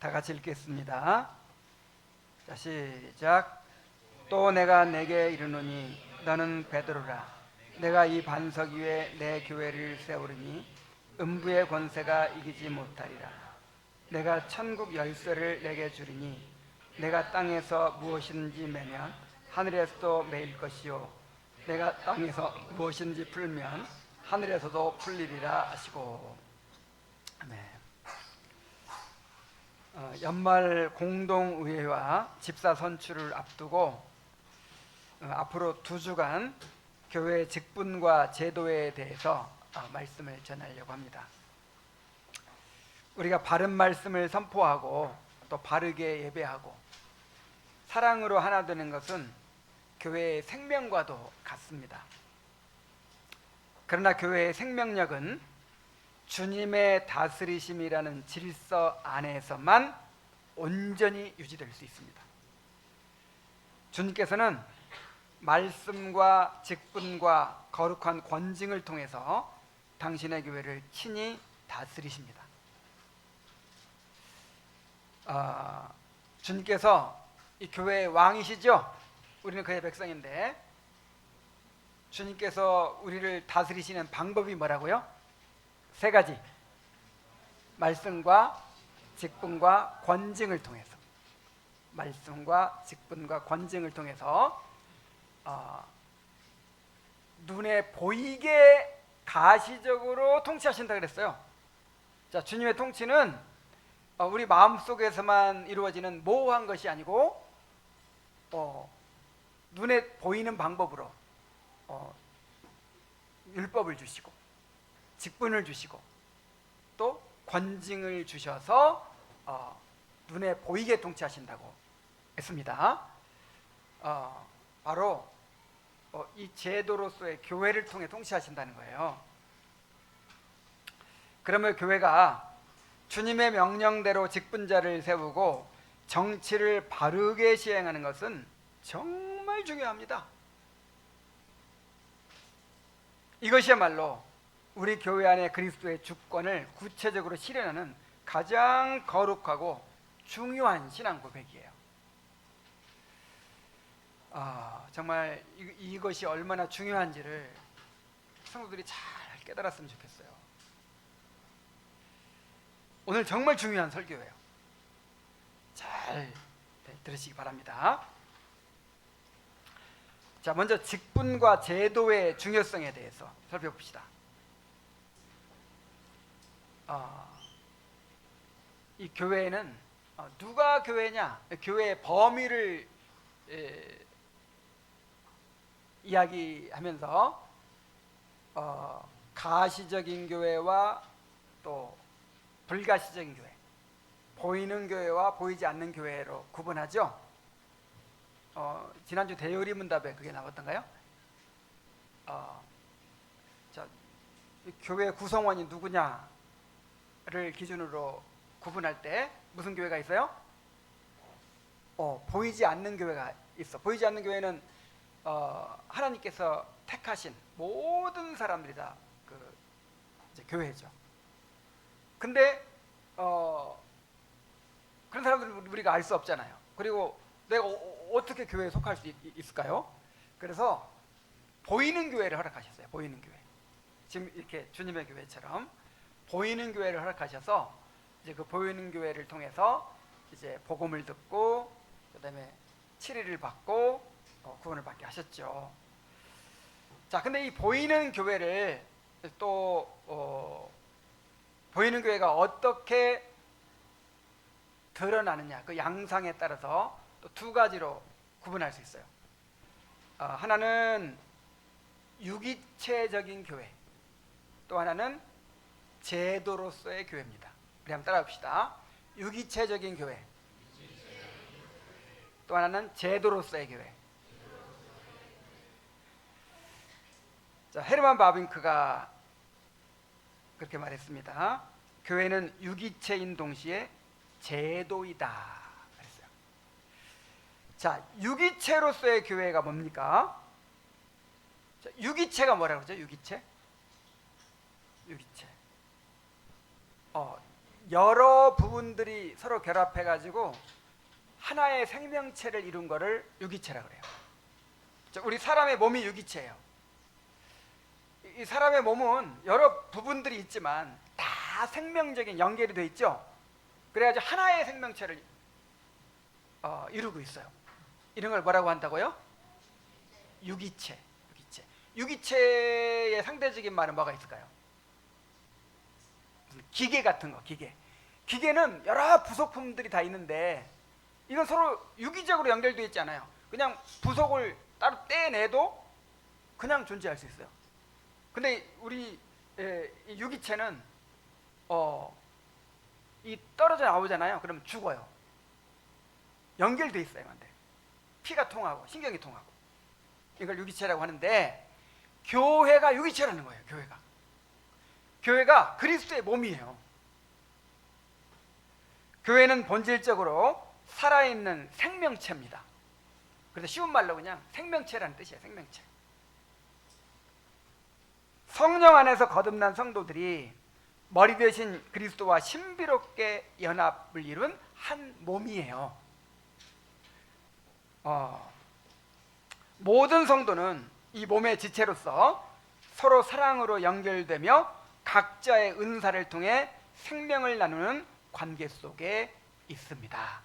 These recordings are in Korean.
다 같이 읽겠습니다. 자, 시작. 또 내가 내게 이르노니 너는 베드로라. 내가 이 반석 위에 내 교회를 세우리니 음부의 권세가 이기지 못하리라. 내가 천국 열쇠를 내게 주리니 내가 땅에서 무엇이든지 매면 하늘에서도 매일 것이요 내가 땅에서 무엇이든지 풀면 하늘에서도 풀리리라 하시고. 아멘. 연말 공동의회와 집사 선출을 앞두고 앞으로 2주간 교회 직분과 제도에 대해서 말씀을 전하려고 합니다. 우리가 바른 말씀을 선포하고 또 바르게 예배하고 사랑으로 하나 되는 것은 교회의 생명과도 같습니다. 그러나 교회의 생명력은 주님의 다스리심이라는 질서 안에서만 온전히 유지될 수 있습니다. 주님께서는 말씀과 직분과 거룩한 권징을 통해서 당신의 교회를 친히 다스리십니다. 주님께서 이 교회의 왕이시죠? 우리는 그의 백성인데 주님께서 우리를 다스리시는 방법이 뭐라고요? 3가지. 말씀과 직분과 권징을 통해서, 말씀과 직분과 권징을 통해서 눈에 보이게 가시적으로 통치하신다 그랬어요. 자, 주님의 통치는 우리 마음속에서만 이루어지는 모호한 것이 아니고 눈에 보이는 방법으로 율법을 주시고 직분을 주시고 또 권징을 주셔서 눈에 보이게 통치하신다고 했습니다. 바로 이 제도로서의 교회를 통해 통치하신다는 거예요. 그러면 교회가 주님의 명령대로 직분자를 세우고 정치를 바르게 시행하는 것은 정말 중요합니다. 이것이야말로 우리 교회 안에 그리스도의 주권을 구체적으로 실현하는 가장 거룩하고 중요한 신앙 고백이에요. 정말 이것이 얼마나 중요한지를 성도들이 잘 깨달았으면 좋겠어요. 오늘 정말 중요한 설교예요. 잘 들으시기 바랍니다. 자, 먼저 직분과 제도의 중요성에 대해서 살펴봅시다. 이 교회는 누가 교회냐? 교회의 범위를 이야기하면서 가시적인 교회와 또 불가시적인 교회, 보이는 교회와 보이지 않는 교회로 구분하죠. 지난주 대요리 문답에 그게 나왔던가요? 자, 교회 구성원이 누구냐를 기준으로 구분할 때 무슨 교회가 있어요? 보이지 않는 교회가 있어. 보이지 않는 교회는 하나님께서 택하신 모든 사람들이 다 이제 교회죠. 근데 그런 사람들은 우리가 알 수 없잖아요. 그리고 내가 어떻게 교회에 속할 수 있을까요? 그래서 보이는 교회를 허락하셨어요. 보이는 교회. 지금 이렇게 주님의 교회처럼 보이는 교회를 허락하셔서 이제 그 보이는 교회를 통해서 이제 복음을 듣고 그다음에 치리를 받고 구원을 받게 하셨죠. 자, 근데 이 보이는 교회를 또 보이는 교회가 어떻게 드러나느냐, 그 양상에 따라서 또 2가지로 구분할 수 있어요. 하나는 유기체적인 교회, 또 하나는 제도로서의 교회입니다. 우리 한번 따라합시다. 유기체적인 교회, 또 하나는 제도로서의 교회. 자, 헤르만 바빙크가 그렇게 말했습니다. 교회는 유기체인 동시에 제도이다 그랬어요. 자, 유기체로서의 교회가 뭡니까? 자, 유기체가 뭐라고 그러죠? 유기체. 여러 부분들이 서로 결합해 가지고 하나의 생명체를 이룬 거를 유기체라고 그래요. 우리 사람의 몸이 유기체예요. 이 사람의 몸은 여러 부분들이 있지만 다 생명적인 연결이 돼 있죠. 그래가지고 하나의 생명체를 이루고 있어요. 이런 걸 뭐라고 한다고요? 유기체. 유기체의 상대적인 말은 뭐가 있을까요? 기계 같은 거, 기계. 기계는 여러 부속품들이 다 있는데 이건 서로 유기적으로 연결되어 있지 않아요. 그냥 부속을 따로 떼내도 그냥 존재할 수 있어요. 근데 우리 이 유기체는 이 떨어져 나오잖아요. 그러면 죽어요. 연결돼 있어요. 근데 피가 통하고 신경이 통하고 이걸 유기체라고 하는데 교회가 유기체라는 거예요. 교회가 그리스도의 몸이에요. 교회는 본질적으로 살아있는 생명체입니다. 그래서 쉬운 말로 그냥 생명체라는 뜻이에요. 생명체. 성령 안에서 거듭난 성도들이 머리 대신 그리스도와 신비롭게 연합을 이룬 한 몸이에요. 모든 성도는 이 몸의 지체로서 서로 사랑으로 연결되며 각자의 은사를 통해 생명을 나누는 관계 속에 있습니다.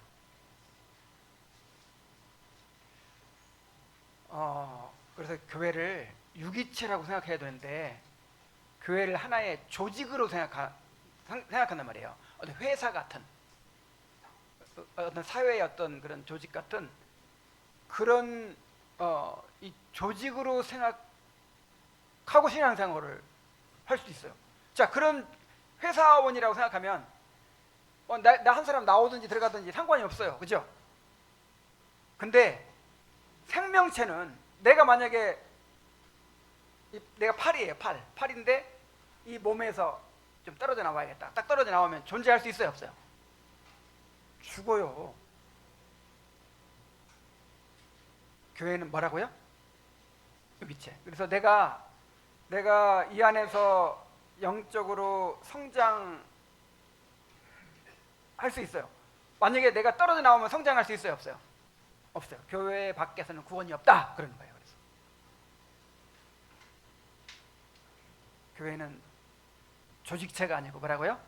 그래서 교회를 유기체라고 생각해야 되는데 교회를 하나의 조직으로 생각한단 말이에요. 어떤 회사 같은 어떤 사회의 어떤 그런 조직 같은 그런 이 조직으로 생각하고 신앙생활을 할 수도 있어요. 자, 그런 회사원이라고 생각하면 나 한 사람 나오든지 들어가든지 상관이 없어요. 그죠? 근데 생명체는 내가 만약에 내가 팔이에요. 팔인데 이 몸에서 좀 떨어져 나와야겠다. 딱 떨어져 나오면 존재할 수 있어요? 없어요? 죽어요. 교회는 뭐라고요? 유기체. 그래서 내가 이 안에서 영적으로 성장할 수 있어요. 만약에 내가 떨어져 나오면 성장할 수 있어요? 없어요? 없어요. 교회 밖에서는 구원이 없다. 그러는 거예요. 그래서 교회는 조직체가 아니고 뭐라고요?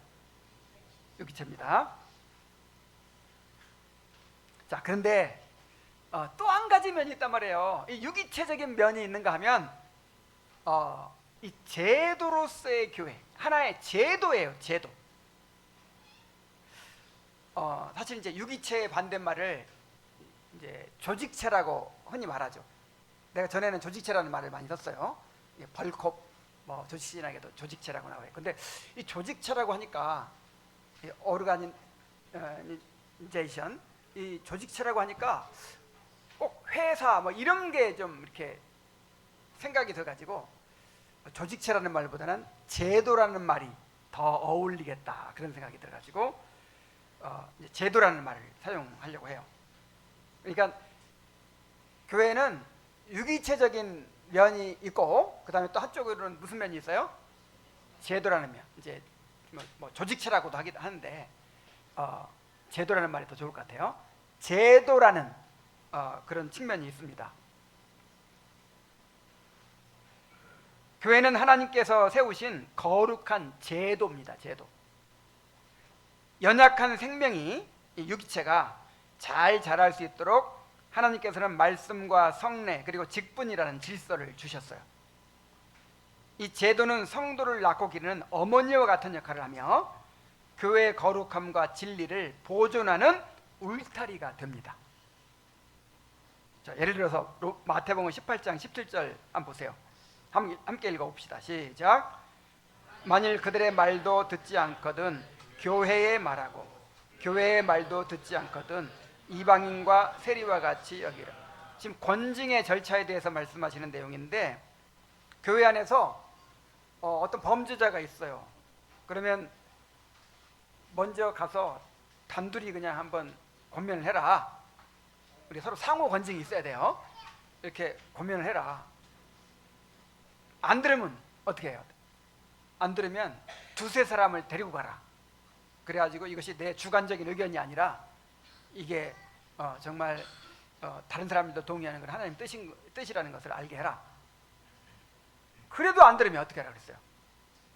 유기체입니다. 자, 그런데 또 한 가지 면이 있단 말이에요. 이 유기체적인 면이 있는가 하면 이 제도로서의 교회, 하나의 제도예요. 제도. 사실 이제 유기체의 반대말을 이제 조직체라고 흔히 말하죠. 내가 전에는 조직체라는 말을 많이 썼어요. 벌콥 조직신학에도 조직체라고 나와요. 근데 이 조직체라고 하니까 오르가니제이션, 이 조직체라고 하니까 꼭 회사 이런 게 좀 이렇게 생각이 들어가지고 조직체라는 말보다는 제도라는 말이 더 어울리겠다 그런 생각이 들어가지고 이제 제도라는 말을 사용하려고 해요. 그러니까 교회는 유기체적인 면이 있고 그 다음에 또 한쪽으로는 무슨 면이 있어요? 제도라는 면. 이제 뭐 조직체라고도 하기도 하는데 제도라는 말이 더 좋을 것 같아요. 제도라는 그런 측면이 있습니다. 교회는 하나님께서 세우신 거룩한 제도입니다. 제도. 연약한 생명이 이 유기체가 잘 자랄 수 있도록 하나님께서는 말씀과 성례 그리고 직분이라는 질서를 주셨어요. 이 제도는 성도를 낳고 기르는 어머니와 같은 역할을 하며 교회의 거룩함과 진리를 보존하는 울타리가 됩니다. 자, 예를 들어서 마태복음 18장 17절 한번 보세요. 함께 읽어봅시다. 시작. 만일 그들의 말도 듣지 않거든 교회의 말하고 교회의 말도 듣지 않거든 이방인과 세리와 같이 여기라. 지금 권징의 절차에 대해서 말씀하시는 내용인데 교회 안에서 어떤 범죄자가 있어요. 그러면 먼저 가서 단둘이 그냥 한번 권면을 해라. 우리 서로 상호 권징이 있어야 돼요. 이렇게 권면을 해라. 안 들으면 어떻게 해요? 안 들으면 두세 사람을 데리고 가라. 그래가지고 이것이 내 주관적인 의견이 아니라 이게 정말 다른 사람들도 동의하는 건 하나님 뜻이라는 것을 알게 해라. 그래도 안 들으면 어떻게 하라 그랬어요?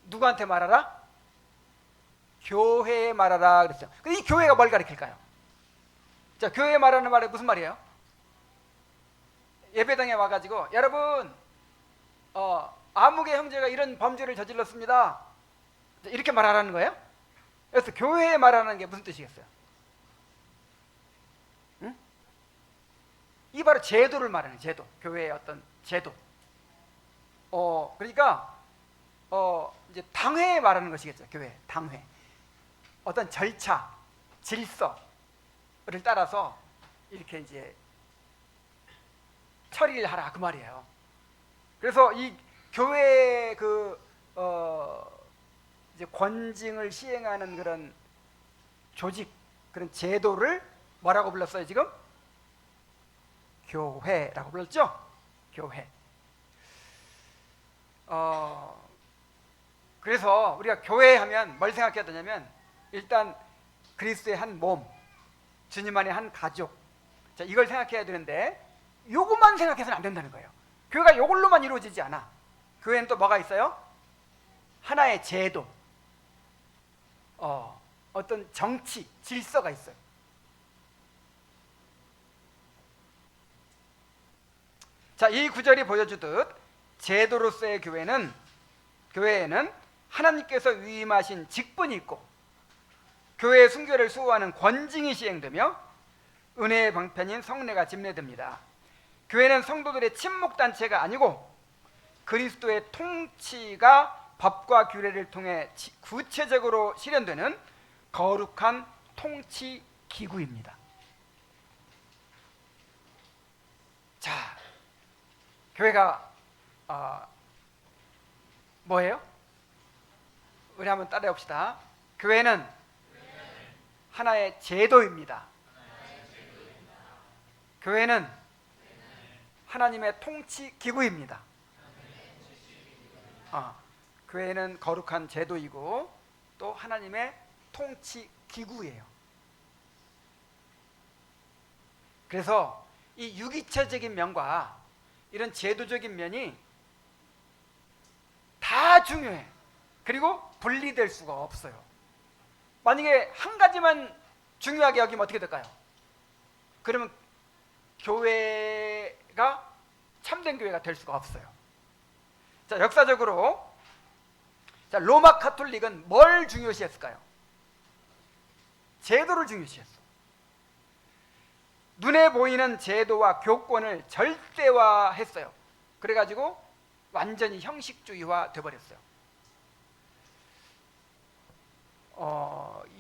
누구한테 말하라? 교회에 말하라 그랬어요. 근데 이 교회가 뭘 가리킬까요? 자, 교회에 말하는 말이 무슨 말이에요? 예배당에 와가지고 여러분 아무개 형제가 이런 범죄를 저질렀습니다. 이렇게 말하라는 거예요? 그래서 교회에 말하는 게 무슨 뜻이겠어요? 응? 이 바로 제도를 말하는 제도. 교회의 어떤 제도. 그러니까 이제 당회에 말하는 것이겠죠. 교회 당회. 어떤 절차, 질서를 따라서 이렇게 이제 처리를 하라 그 말이에요. 그래서 이 교회의 이제 권징을 시행하는 그런 조직, 그런 제도를 뭐라고 불렀어요 지금? 교회라고 불렀죠? 교회. 그래서 우리가 교회 하면 뭘 생각해야 되냐면 일단 그리스도의 한 몸, 주님 안의 한 가족. 자, 이걸 생각해야 되는데 요것만 생각해서는 안 된다는 거예요. 교회가 요걸로만 이루어지지 않아. 교회는 또 뭐가 있어요? 하나의 제도, 어떤 정치, 질서가 있어요. 자, 이 구절이 보여주듯 제도로서의 교회에는 하나님께서 위임하신 직분이 있고 교회의 순교를 수호하는 권징이 시행되며 은혜의 방편인 성례가 집례됩니다. 교회는 성도들의 친목단체가 아니고 그리스도의 통치가 법과 규례를 통해 구체적으로 실현되는 거룩한 통치 기구입니다. 자, 교회가 뭐예요? 우리 한번 따라해 봅시다. 교회는 하나의 제도입니다. 교회는 하나님의 통치 기구입니다. 교회는 거룩한 제도이고 또 하나님의 통치 기구예요. 그래서 이 유기체적인 면과 이런 제도적인 면이 다 중요해. 그리고 분리될 수가 없어요. 만약에 한 가지만 중요하게 여기면 어떻게 될까요? 그러면 교회가 참된 교회가 될 수가 없어요. 자, 역사적으로 로마 카톨릭은 뭘 중요시했을까요? 제도를 중요시했어. 눈에 보이는 제도와 교권을 절대화했어요. 그래가지고 완전히 형식주의화 돼버렸어요.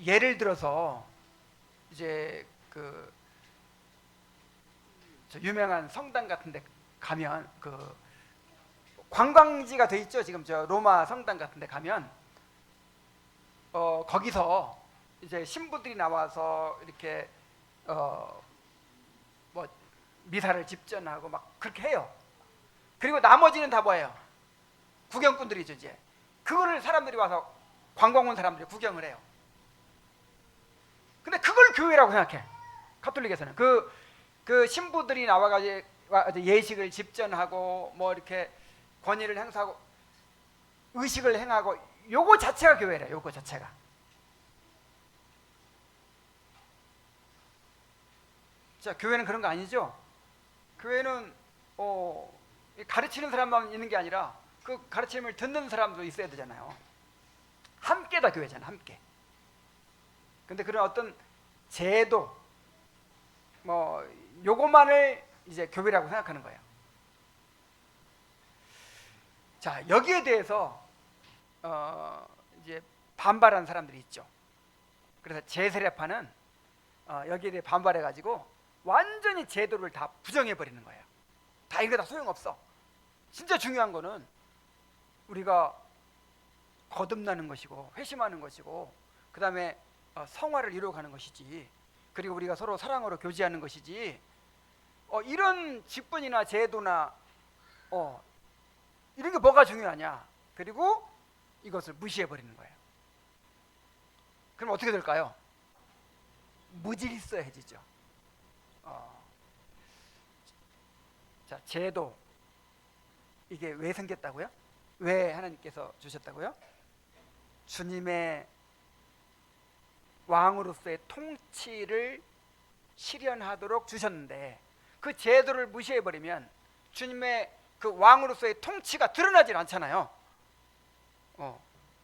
예를 들어서 이제 저 유명한 성당 같은데 가면 관광지가 돼 있죠. 지금 저 로마 성당 같은데 가면 거기서 이제 신부들이 나와서 이렇게 뭐 미사를 집전하고 막 그렇게 해요. 그리고 나머지는 다 뭐예요? 구경꾼들이죠. 이제 그거를 사람들이 와서 관광 온 사람들이 구경을 해요. 근데 그걸 교회라고 생각해. 가톨릭에서는 그 신부들이 나와가지고 예식을 집전하고 뭐 이렇게 권위를 행사하고 의식을 행하고 요거 자체가 교회래. 요거 자체가. 자, 교회는 그런 거 아니죠? 교회는 가르치는 사람만 있는 게 아니라 그 가르침을 듣는 사람도 있어야 되잖아요. 함께 다 교회잖아. 함께. 근데 그런 어떤 제도 뭐 요것만을 이제 교회라고 생각하는 거예요. 자, 여기에 대해서 이제 반발하는 사람들이 있죠. 그래서 제세례파는 여기에 대해 반발해 가지고 완전히 제도를 다 부정해 버리는 거예요. 다 이거 다 소용없어. 진짜 중요한 거는 우리가 거듭나는 것이고 회심하는 것이고 그 다음에 성화를 이루어가는 것이지, 그리고 우리가 서로 사랑으로 교제하는 것이지 이런 직분이나 제도나 이런 게 뭐가 중요하냐. 그리고 이것을 무시해 버리는 거예요. 그럼 어떻게 될까요? 무질서해지죠. 자, 제도 이게 왜 생겼다고요? 왜 하나님께서 주셨다고요? 주님의 왕으로서의 통치를 실현하도록 주셨는데 그 제도를 무시해버리면 주님의 그 왕으로서의 통치가 드러나질 않잖아요.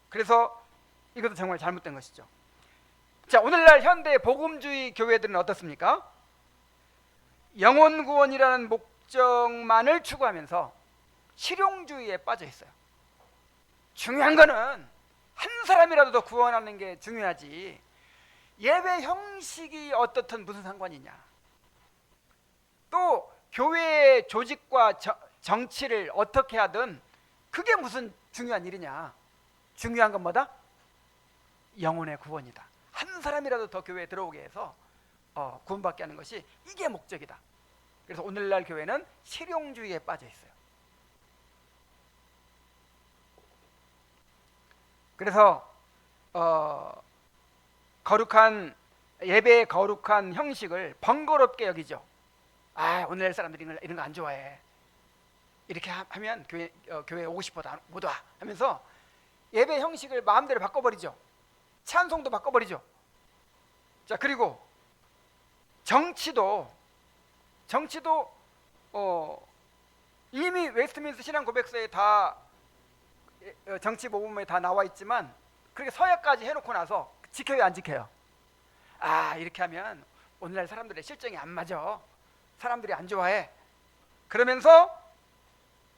그래서 이것도 정말 잘못된 것이죠. 자, 오늘날 현대 복음주의 교회들은 어떻습니까? 영혼 구원이라는 목적만을 추구하면서 실용주의에 빠져 있어요. 중요한 거는 한 사람이라도 더 구원하는 게 중요하지, 예배 형식이 어떻든 무슨 상관이냐. 또 교회의 조직과 정치를 어떻게 하든 그게 무슨 중요한 일이냐. 중요한 건 뭐다? 영혼의 구원이다. 한 사람이라도 더 교회에 들어오게 해서 구원받게 하는 것이 이게 목적이다. 그래서 오늘날 교회는 실용주의에 빠져 있어요. 그래서 거룩한 예배의 거룩한 형식을 번거롭게 여기죠. 오늘날 사람들이 이런 거 안 좋아해. 이렇게 하면 교회 오고 싶어 못 와 하면서 예배 형식을 마음대로 바꿔버리죠. 찬송도 바꿔버리죠. 자, 그리고 정치도 이미 웨스트민스터 신앙 고백서에 다 정치 모범에 다 나와 있지만 그렇게 서약까지 해놓고 나서 지켜요, 안 지켜요? 이렇게 하면 오늘날 사람들의 실정이 안 맞아. 사람들이 안 좋아해. 그러면서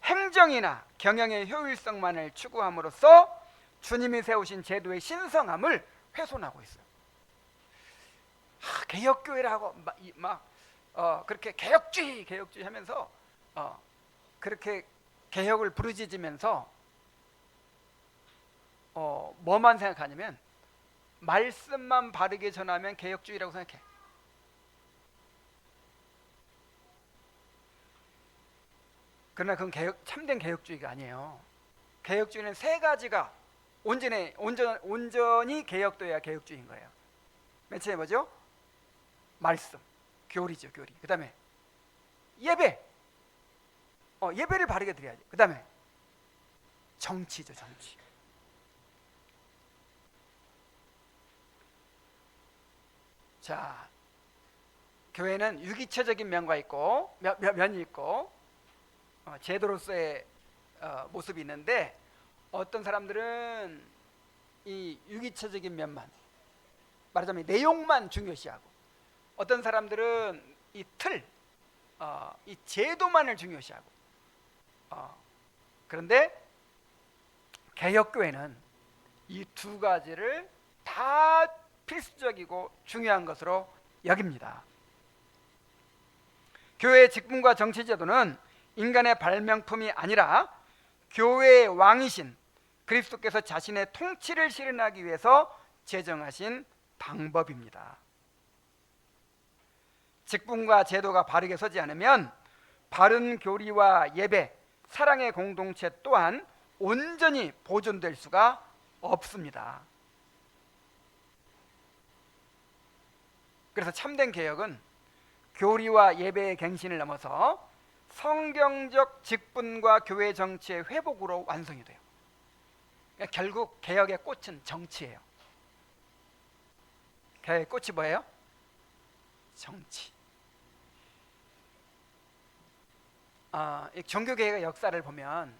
행정이나 경영의 효율성만을 추구함으로써 주님이 세우신 제도의 신성함을 훼손하고 있어요. 개혁교회라고 그렇게 개혁주의 하면서 그렇게 개혁을 부르짖으면서 뭐만 생각하냐면 말씀만 바르게 전하면 개혁주의라고 생각해. 그러나 그건 참된 개혁주의가 아니에요. 개혁주의는 세 가지가 온전히 개혁돼야 개혁주의인 거예요. 맨 처음에 뭐죠? 말씀, 교리죠, 교리. 그 다음에 예배, 예배를 바르게 드려야지. 그 다음에 정치죠, 정치. 자, 교회는 유기체적인 면과 있고 면이 있고 제도로서의 모습이 있는데, 어떤 사람들은 이 유기체적인 면만, 말하자면 내용만 중요시하고, 어떤 사람들은 이 틀, 이 제도만을 중요시하고. 그런데 개혁교회는 이 두 가지를 다 필수적이고 중요한 것으로 여깁니다. 교회의 직분과 정치 제도는 인간의 발명품이 아니라 교회의 왕이신 그리스도께서 자신의 통치를 실현하기 위해서 제정하신 방법입니다. 직분과 제도가 바르게 서지 않으면 바른 교리와 예배, 사랑의 공동체 또한 온전히 보존될 수가 없습니다. 그래서 참된 개혁은 교리와 예배의 갱신을 넘어서 성경적 직분과 교회 정치의 회복으로 완성이 돼요. 그러니까 결국 개혁의 꽃은 정치예요. 개혁의 꽃이 뭐예요? 정치. 종교개혁의 역사를 보면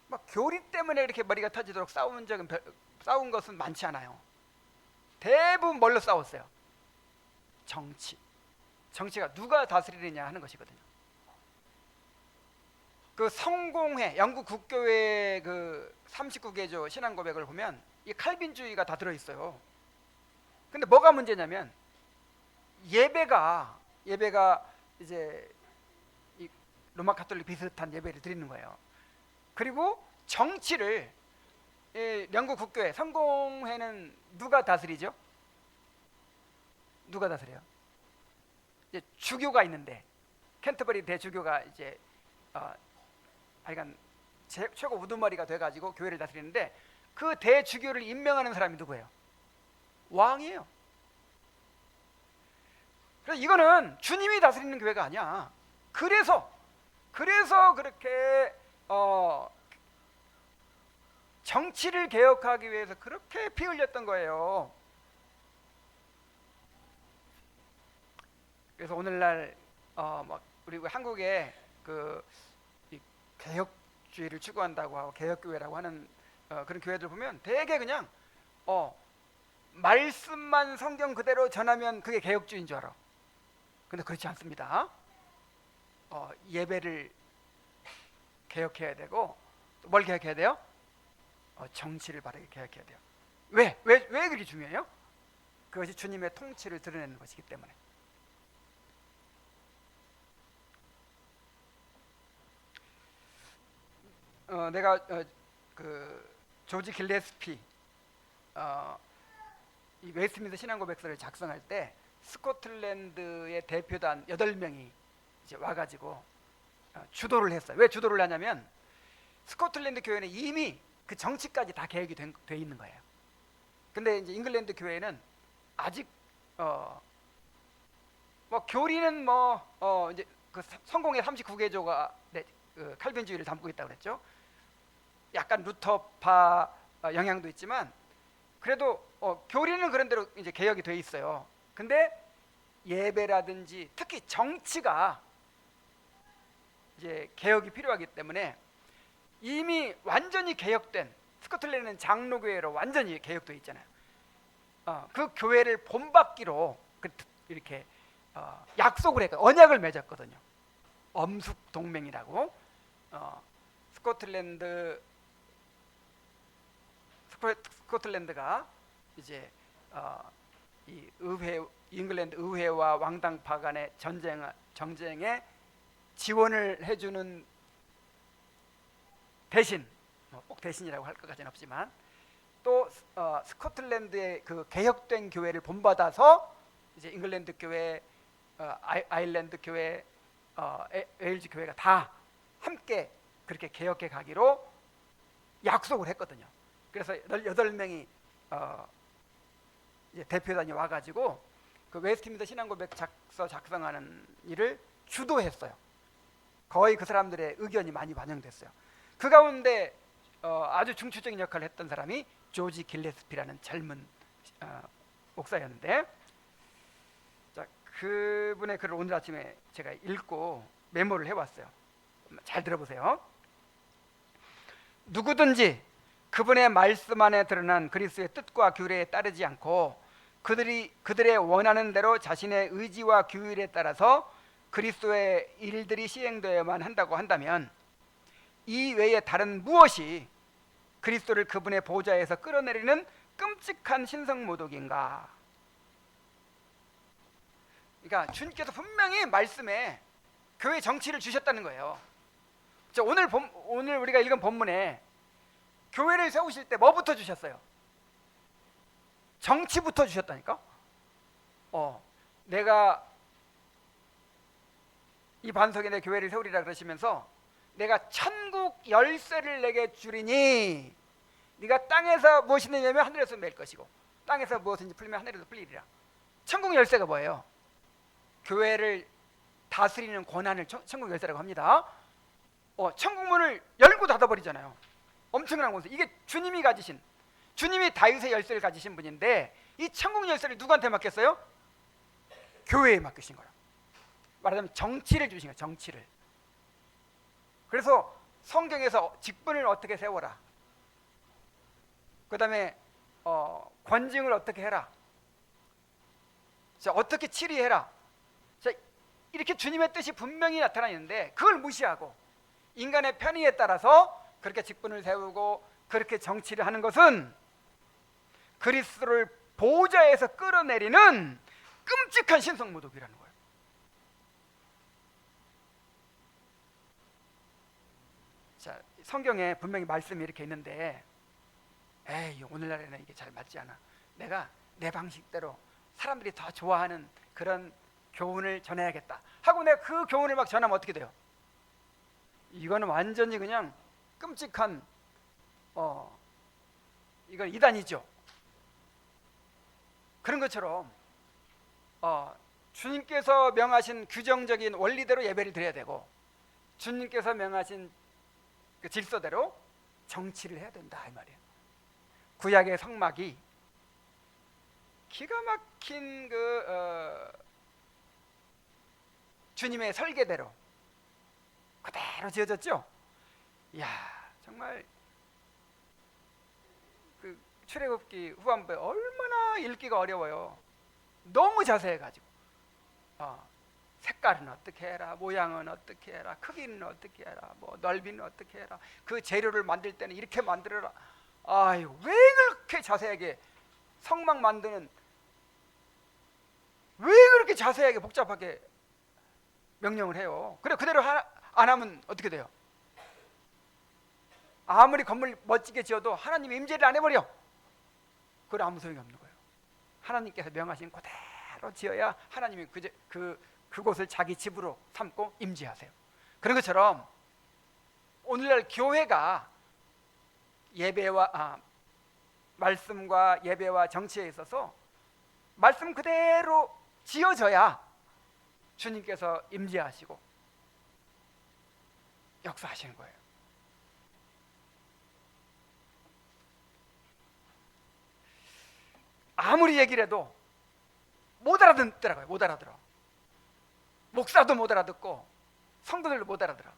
막 교리 때문에 이렇게 머리가 터지도록 싸운 것은 많지 않아요. 대부분 뭘로 싸웠어요? 정치가 누가 다스리느냐 하는 것이거든요. 그 성공회, 영국 국교회 그 39개조 신앙 고백을 보면 이 칼빈주의가 다 들어있어요. 근데 뭐가 문제냐면 예배가 이제 이 로마 가톨릭 비슷한 예배를 드리는 거예요. 그리고 정치를 영국 국교회 성공회는 누가 다스리죠? 누가 다스려요? 이제 주교가 있는데, 캔터버리 대주교가 이제 하여간 최고 우두머리가 돼가지고 교회를 다스리는데, 그 대주교를 임명하는 사람이 누구예요? 왕이에요. 그래서 이거는 주님이 다스리는 교회가 아니야. 그래서 그렇게 정치를 개혁하기 위해서 그렇게 피 흘렸던 거예요. 그래서 오늘날 우리 한국에 이 개혁주의를 추구한다고 하고 개혁교회라고 하는 그런 교회들 보면 되게 그냥 말씀만 성경 그대로 전하면 그게 개혁주의인 줄 알아. 근데 그렇지 않습니다. 예배를 개혁해야 되고 또 뭘 개혁해야 돼요? 정치를 바르게 개혁해야 돼요. 왜 그렇게 중요해요? 그것이 주님의 통치를 드러내는 것이기 때문에. 내가 그 조지 길레스피 이 웨스트민스터 신앙고백서를 작성할 때 스코틀랜드의 대표단 8명이 이제 와가지고 주도를 했어요. 왜 주도를 하냐면 스코틀랜드 교회는 이미 그 정치까지 다 계획이 돼 있는 거예요. 근데 이제 잉글랜드 교회는 아직 교리는 이제 그 성공의 39개조가 칼빈주의를 담고 있다고 그랬죠. 약간 루터파 영향도 있지만 그래도 교리는 그런 대로 이제 개혁이 돼 있어요. 근데 예배라든지 특히 정치가 이제 개혁이 필요하기 때문에 이미 완전히 개혁된 스코틀랜드는 장로교회로 완전히 개혁돼 있잖아요. 그 교회를 본받기로 이렇게 약속을 했고 언약을 맺었거든요. 엄숙 동맹이라고 스코틀랜드가 이제 이 잉글랜드 의회와 왕당파 간의 정쟁에 지원을 해주는 대신 꼭 대신이라고 할 것 같지는 없지만 또 스코틀랜드의 그 개혁된 교회를 본받아서 이제 잉글랜드 교회, 아일랜드 교회, 웨일즈 교회가 다 함께 그렇게 개혁해 가기로 약속을 했거든요. 그래서 8명이 이제 대표단이 와가지고 그 웨스트민스터 신앙고백서 작성하는 일을 주도했어요. 거의 그 사람들의 의견이 많이 반영됐어요. 그 가운데 아주 중추적인 역할을 했던 사람이 조지 길레스피라는 젊은 목사였는데, 자, 그분의 글을 오늘 아침에 제가 읽고 메모를 해왔어요. 잘 들어보세요. 누구든지 그분의 말씀 안에 드러난 그리스도의 뜻과 규례에 따르지 않고 그들의 원하는 대로 자신의 의지와 규율에 따라서 그리스도의 일들이 시행되어야만 한다고 한다면 이 외에 다른 무엇이 그리스도를 그분의 보좌에서 끌어내리는 끔찍한 신성모독인가? 그러니까 주님께서 분명히 말씀에 교회 정치를 주셨다는 거예요. 자, 오늘 우리가 읽은 본문에 교회를 세우실 때 뭐부터 주셨어요? 정치부터 주셨다니까. 내가 이 반석에 내 교회를 세우리라 그러시면서 내가 천국 열쇠를 내게 주리니 네가 땅에서 무엇이 내냐면 하늘에서 맬 것이고 땅에서 무엇인지 풀리면 하늘에서 풀리리라. 천국 열쇠가 뭐예요? 교회를 다스리는 권한을 천국 열쇠라고 합니다. 천국 문을 열고 닫아버리잖아요. 엄청난 권세. 이게 주님이 다윗의 열쇠를 가지신 분인데 이 천국 열쇠를 누구한테 맡겼어요? 교회에 맡기신 거예요. 말하자면 정치를 주신 거예요. 정치를. 그래서 성경에서 직분을 어떻게 세워라, 그 다음에 권징을 어떻게 해라, 자, 어떻게 치리해라, 자, 이렇게 주님의 뜻이 분명히 나타나 있는데 그걸 무시하고 인간의 편의에 따라서 그렇게 직분을 세우고 그렇게 정치를 하는 것은 그리스도를 보좌에서 끌어내리는 끔찍한 신성모독이라는 거예요. 자, 성경에 분명히 말씀이 이렇게 있는데 에이, 오늘날에는 이게 잘 맞지 않아. 내가 내 방식대로 사람들이 더 좋아하는 그런 교훈을 전해야겠다 하고 내가 그 교훈을 막 전하면 어떻게 돼요? 이거는 완전히 그냥 끔찍한 이건 이단이죠. 그런 것처럼 주님께서 명하신 규정적인 원리대로 예배를 드려야 되고, 주님께서 명하신 그 질서대로 정치를 해야 된다 이 말이에요. 구약의 성막이 기가 막힌 주님의 설계대로 그대로 지어졌죠. 이야, 정말 그 출애굽기 후반부에 얼마나 읽기가 어려워요. 너무 자세해가지고 색깔은 어떻게 해라, 모양은 어떻게 해라, 크기는 어떻게 해라, 뭐 넓이는 어떻게 해라, 그 재료를 만들 때는 이렇게 만들어라. 아유, 왜 그렇게 자세하게 성막 만드는, 왜 그렇게 자세하게 복잡하게 명령을 해요? 그래, 그대로 안 하면 어떻게 돼요? 아무리 건물 멋지게 지어도 하나님이 임재를 안 해버려. 그건 아무 소용이 없는 거예요. 하나님께서 명하신 그대로 지어야 하나님이 그곳을 자기 집으로 삼고 임재하세요. 그런 것처럼 오늘날 교회가 예배와 말씀과 예배와 정치에 있어서 말씀 그대로 지어져야 주님께서 임재하시고 역사하시는 거예요. 아무리 얘기를 해도 못 알아듣더라고요. 못 알아들어. 목사도 못 알아듣고 성도들도 못 알아들어.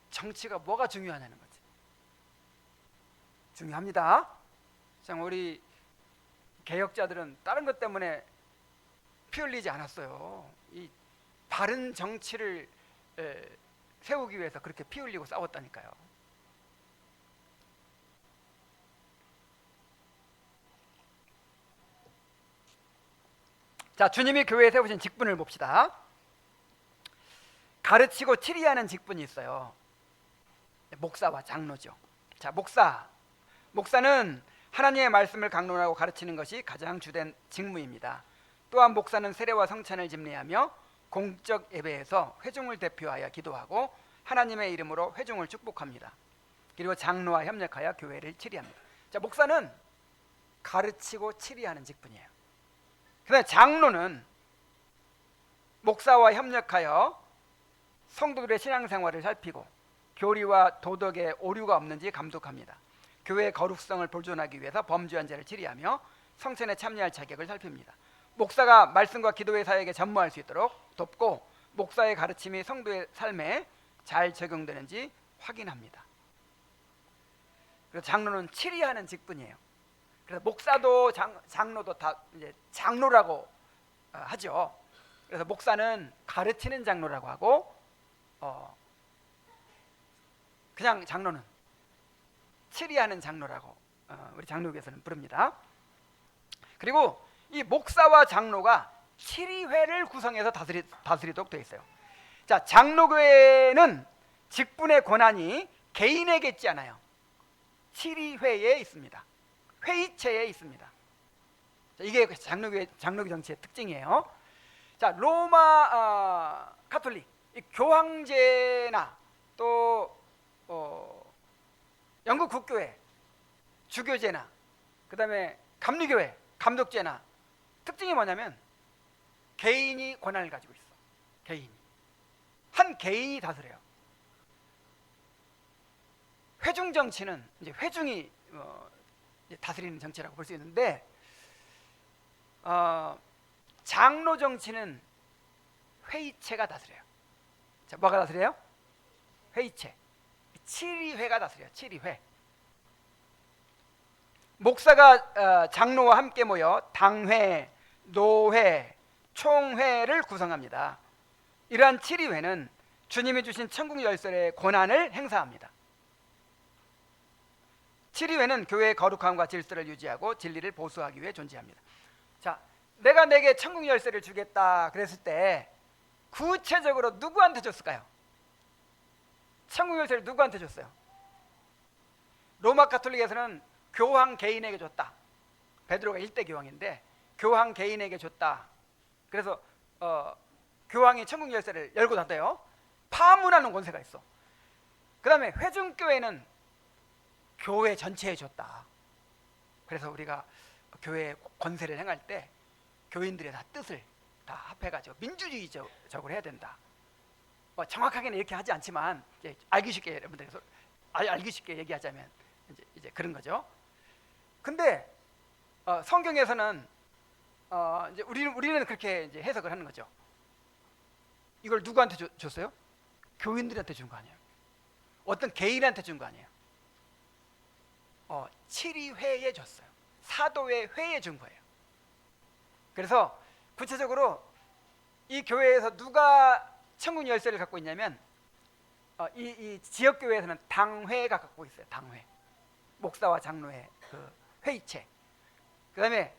정치가 뭐가 중요하냐는 거지. 중요합니다. 참, 우리 개혁자들은 다른 것 때문에 피 흘리지 않았어요. 이 바른 정치를 세우기 위해서 그렇게 피 흘리고 싸웠다니까요. 자, 주님이 교회에 세우신 직분을 봅시다. 가르치고 치리하는 직분이 있어요. 목사와 장로죠. 자, 목사는 하나님의 말씀을 강론하고 가르치는 것이 가장 주된 직무입니다. 또한 목사는 세례와 성찬을 집례하며 공적 예배에서 회중을 대표하여 기도하고 하나님의 이름으로 회중을 축복합니다. 그리고 장로와 협력하여 교회를 치리합니다. 자, 목사는 가르치고 치리하는 직분이에요. 그다음에 장로는 목사와 협력하여 성도들의 신앙생활을 살피고 교리와 도덕에 오류가 없는지 감독합니다. 교회의 거룩성을 보존하기 위해서 범죄한 자를 치리하며 성찬에 참여할 자격을 살핍니다. 목사가 말씀과 기도의 사역에 전무할 수 있도록 돕고 목사의 가르침이 성도의 삶에 잘 적용되는지 확인합니다. 그래서 장로는 치리하는 직분이에요. 그래서 목사도 장로도 다 이제 장로라고 하죠. 그래서 목사는 가르치는 장로라고 하고 그냥 장로는 치리하는 장로라고 우리 장로교에서는 부릅니다. 그리고 이 목사와 장로가 치리회를 구성해서 다스리도록 되어 있어요. 자, 장로교회는 직분의 권한이 개인에게 있지 않아요. 치리회에 있습니다. 회의체에 있습니다. 자, 이게 장로교 정치의 특징이에요. 자, 로마 카톨릭 교황제나 또 영국 국교회 주교제나 그 다음에 감리교회 감독제나 특징이 뭐냐면 개인이 권한을 가지고 있어. 한 개인이 다스려요. 회중 정치는 이제 회중이 다스리는 정치라고 볼 수 있는데 장로 정치는 회의체가 다스려요. 자, 뭐가 다스려요? 회의체. 치리회가 다스려요. 치리회. 목사가 장로와 함께 모여 당회, 노회, 총회를 구성합니다. 이러한 치리회는 주님이 주신 천국 열쇠의 권한을 행사합니다. 치리회는 교회의 거룩함과 질서를 유지하고 진리를 보수하기 위해 존재합니다. 자, 내가 내게 천국 열쇠를 주겠다 그랬을 때 구체적으로 누구한테 줬을까요? 천국 열쇠를 누구한테 줬어요? 로마 가톨릭에서는 교황 개인에게 줬다. 베드로가 1대 교황인데 교황 개인에게 줬다. 그래서 교황이 천국 열쇠를 열고 닫아요. 파문하는 권세가 있어. 그 다음에 회중교회는 교회 전체에 줬다. 그래서 우리가 교회 권세를 행할 때 교인들의 다 뜻을 다 합해가지고 민주주의적으로 해야 된다. 뭐 정확하게는 이렇게 하지 않지만 이제 알기 쉽게 여러분들 알기 쉽게 얘기하자면 이제 그런 거죠. 근데 성경에서는 이제 우리는 그렇게 이제 해석을 하는 거죠. 이걸 누구한테 줬어요? 교인들한테 준 거 아니에요. 어떤 개인한테 준 거 아니에요. 7위회에 줬어요. 사도의 회에 준 거예요. 그래서 구체적으로 이 교회에서 누가 천국 열쇠를 갖고 있냐면 이 지역 교회에서는 당회가 갖고 있어요. 당회, 목사와 장로의 그 회의체. 그다음에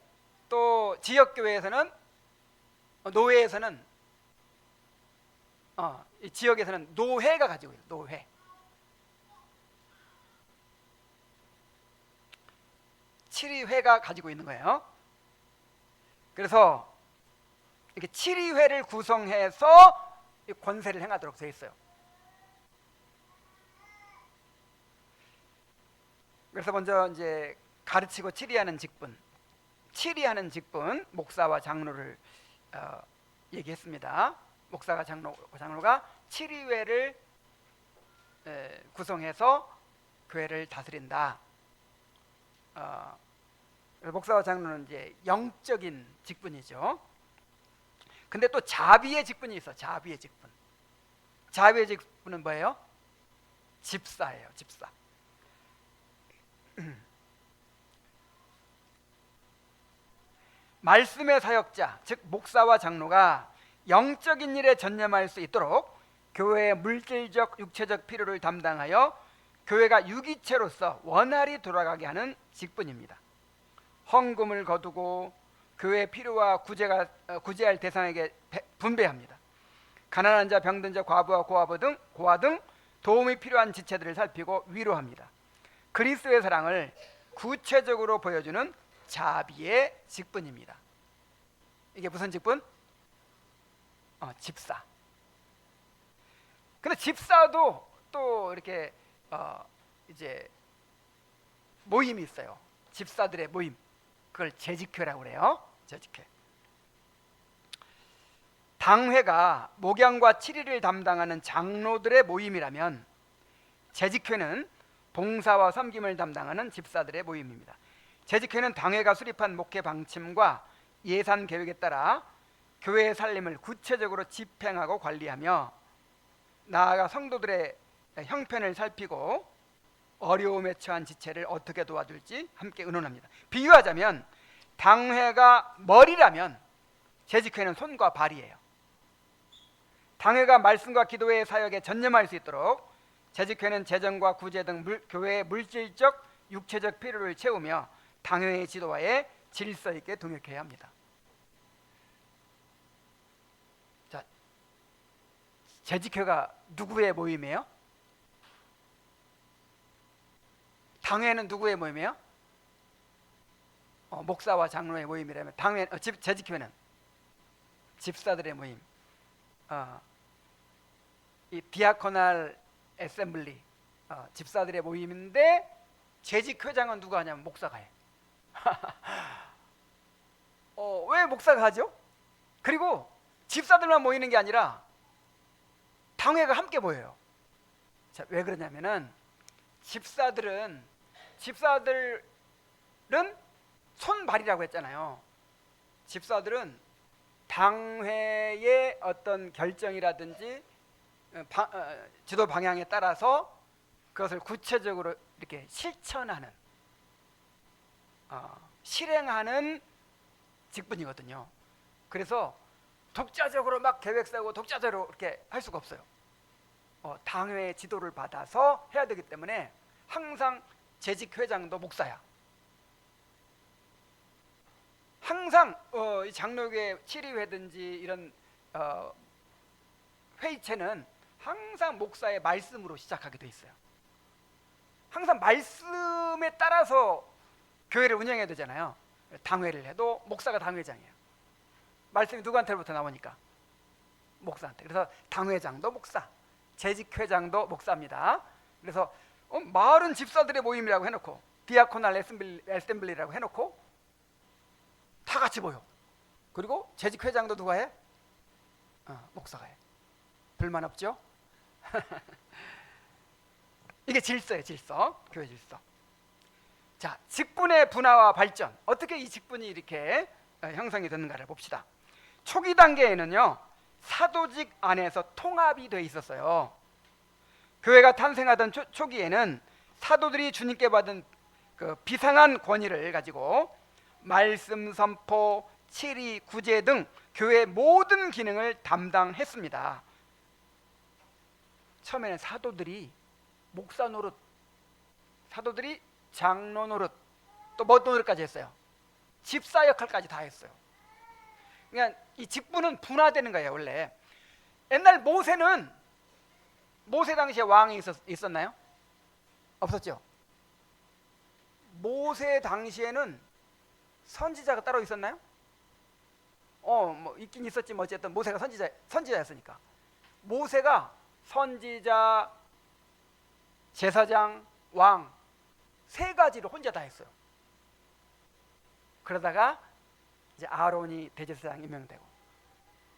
또 지역 교회에서는 노회에서는 이 지역에서는 노회가 가지고 있어요. 노회. 7위회가 가지고 있는 거예요. 그래서 이렇게 7위회를 구성해서 권세를 행하도록 되어 있어요. 그래서 먼저 이제 가르치고 치리하는 직분, 치리하는 직분, 목사와 장로를 얘기했습니다. 목사가 장로가 치리회를 구성해서 교회를 다스린다. 목사와 장로는 이제 영적인 직분이죠. 근데 또 자비의 직분이 있어. 자비의 직분. 자비의 직분은 뭐예요? 집사예요. 집사. 말씀의 사역자, 즉 목사와 장로가 영적인 일에 전념할 수 있도록 교회의 물질적, 육체적 필요를 담당하여 교회가 유기체로서 원활히 돌아가게 하는 직분입니다. 헌금을 거두고 교회의 필요와 구제할 대상에게 분배합니다. 가난한 자, 병든 자, 과부와 고아 등 도움이 필요한 지체들을 살피고 위로합니다. 그리스도의 사랑을 구체적으로 보여주는 자비의 직분입니다. 이게 무슨 직분? 집사. 근데 집사도 또 이렇게 이제 모임이 있어요. 집사들의 모임. 그걸 재직회라고 그래요. 재직회. 당회가 목양과 치리를 담당하는 장로들의 모임이라면 재직회는 봉사와 섬김을 담당하는 집사들의 모임입니다. 재직회는 당회가 수립한 목회 방침과 예산 계획에 따라 교회의 살림을 구체적으로 집행하고 관리하며 나아가 성도들의 형편을 살피고 어려움에 처한 지체를 어떻게 도와줄지 함께 의논합니다. 비유하자면 당회가 머리라면 재직회는 손과 발이에요. 당회가 말씀과 기도의 사역에 전념할 수 있도록 재직회는 재정과 구제 등 교회의 물질적, 육체적 필요를 채우며 당회의 지도와에 질서 있게 동역해야 합니다. 자, 재직회가 누구의 모임이에요? 당회는 누구의 모임이에요? 목사와 장로의 모임이라면 재직회는 집사들의 모임. 이 디아코날 애셈블리 집사들의 모임인데 재직회장은 누가 하냐면 목사가 해. 왜 목사가 하죠? 그리고 집사들만 모이는 게 아니라 당회가 함께 모여요. 자, 왜 그러냐면은 집사들은 손발이라고 했잖아요. 집사들은 당회의 어떤 결정이라든지 지도 방향에 따라서 그것을 구체적으로 이렇게 실천하는 실행하는 직분이거든요. 그래서 독자적으로 막 계획 세우고 독자적으로 이렇게 할 수가 없어요. 당회의 지도를 받아서 해야 되기 때문에 항상 재직 회장도 목사야. 항상 이 장로교회 치리회든지 이런 회의체는 항상 목사의 말씀으로 시작하게 돼 있어요. 항상 말씀에 따라서 교회를 운영해야 되잖아요. 당회를 해도 목사가 당회장이에요. 말씀이 누구한테부터 나오니까? 목사한테. 그래서 당회장도 목사, 재직회장도 목사입니다. 그래서 마을은 집사들의 모임이라고 해놓고 디아코날 애셈블리라고 해놓고 다 같이 모여. 그리고 재직 회장도 누가 해? 목사가 해. 불만 없죠? 이게 질서예요, 질서. 교회 질서. 자, 직분의 분화와 발전. 어떻게 이 직분이 이렇게 형성이 됐는가를 봅시다. 초기 단계에는요, 사도직 안에서 통합이 돼 있었어요. 교회가 탄생하던 초기에는 사도들이 주님께 받은 그 비상한 권위를 가지고 말씀 선포, 치리, 구제 등 교회의 모든 기능을 담당했습니다. 처음에는 사도들이 목사 노릇, 사도들이 장로 노릇, 또 뭐 노릇까지 했어요. 집사 역할까지 다 했어요. 그러니까 이 직분은 분화되는 거예요. 원래 옛날 모세 당시에 왕이 있었나요? 없었죠. 모세 당시에는 선지자가 따로 있었나요? 뭐 있긴 있었지. 뭐 어쨌든 모세가 선지자였으니까. 모세가 선지자, 제사장, 왕 세 가지를 혼자 다 했어요. 그러다가 이제 아론이 대제사장 임명되고,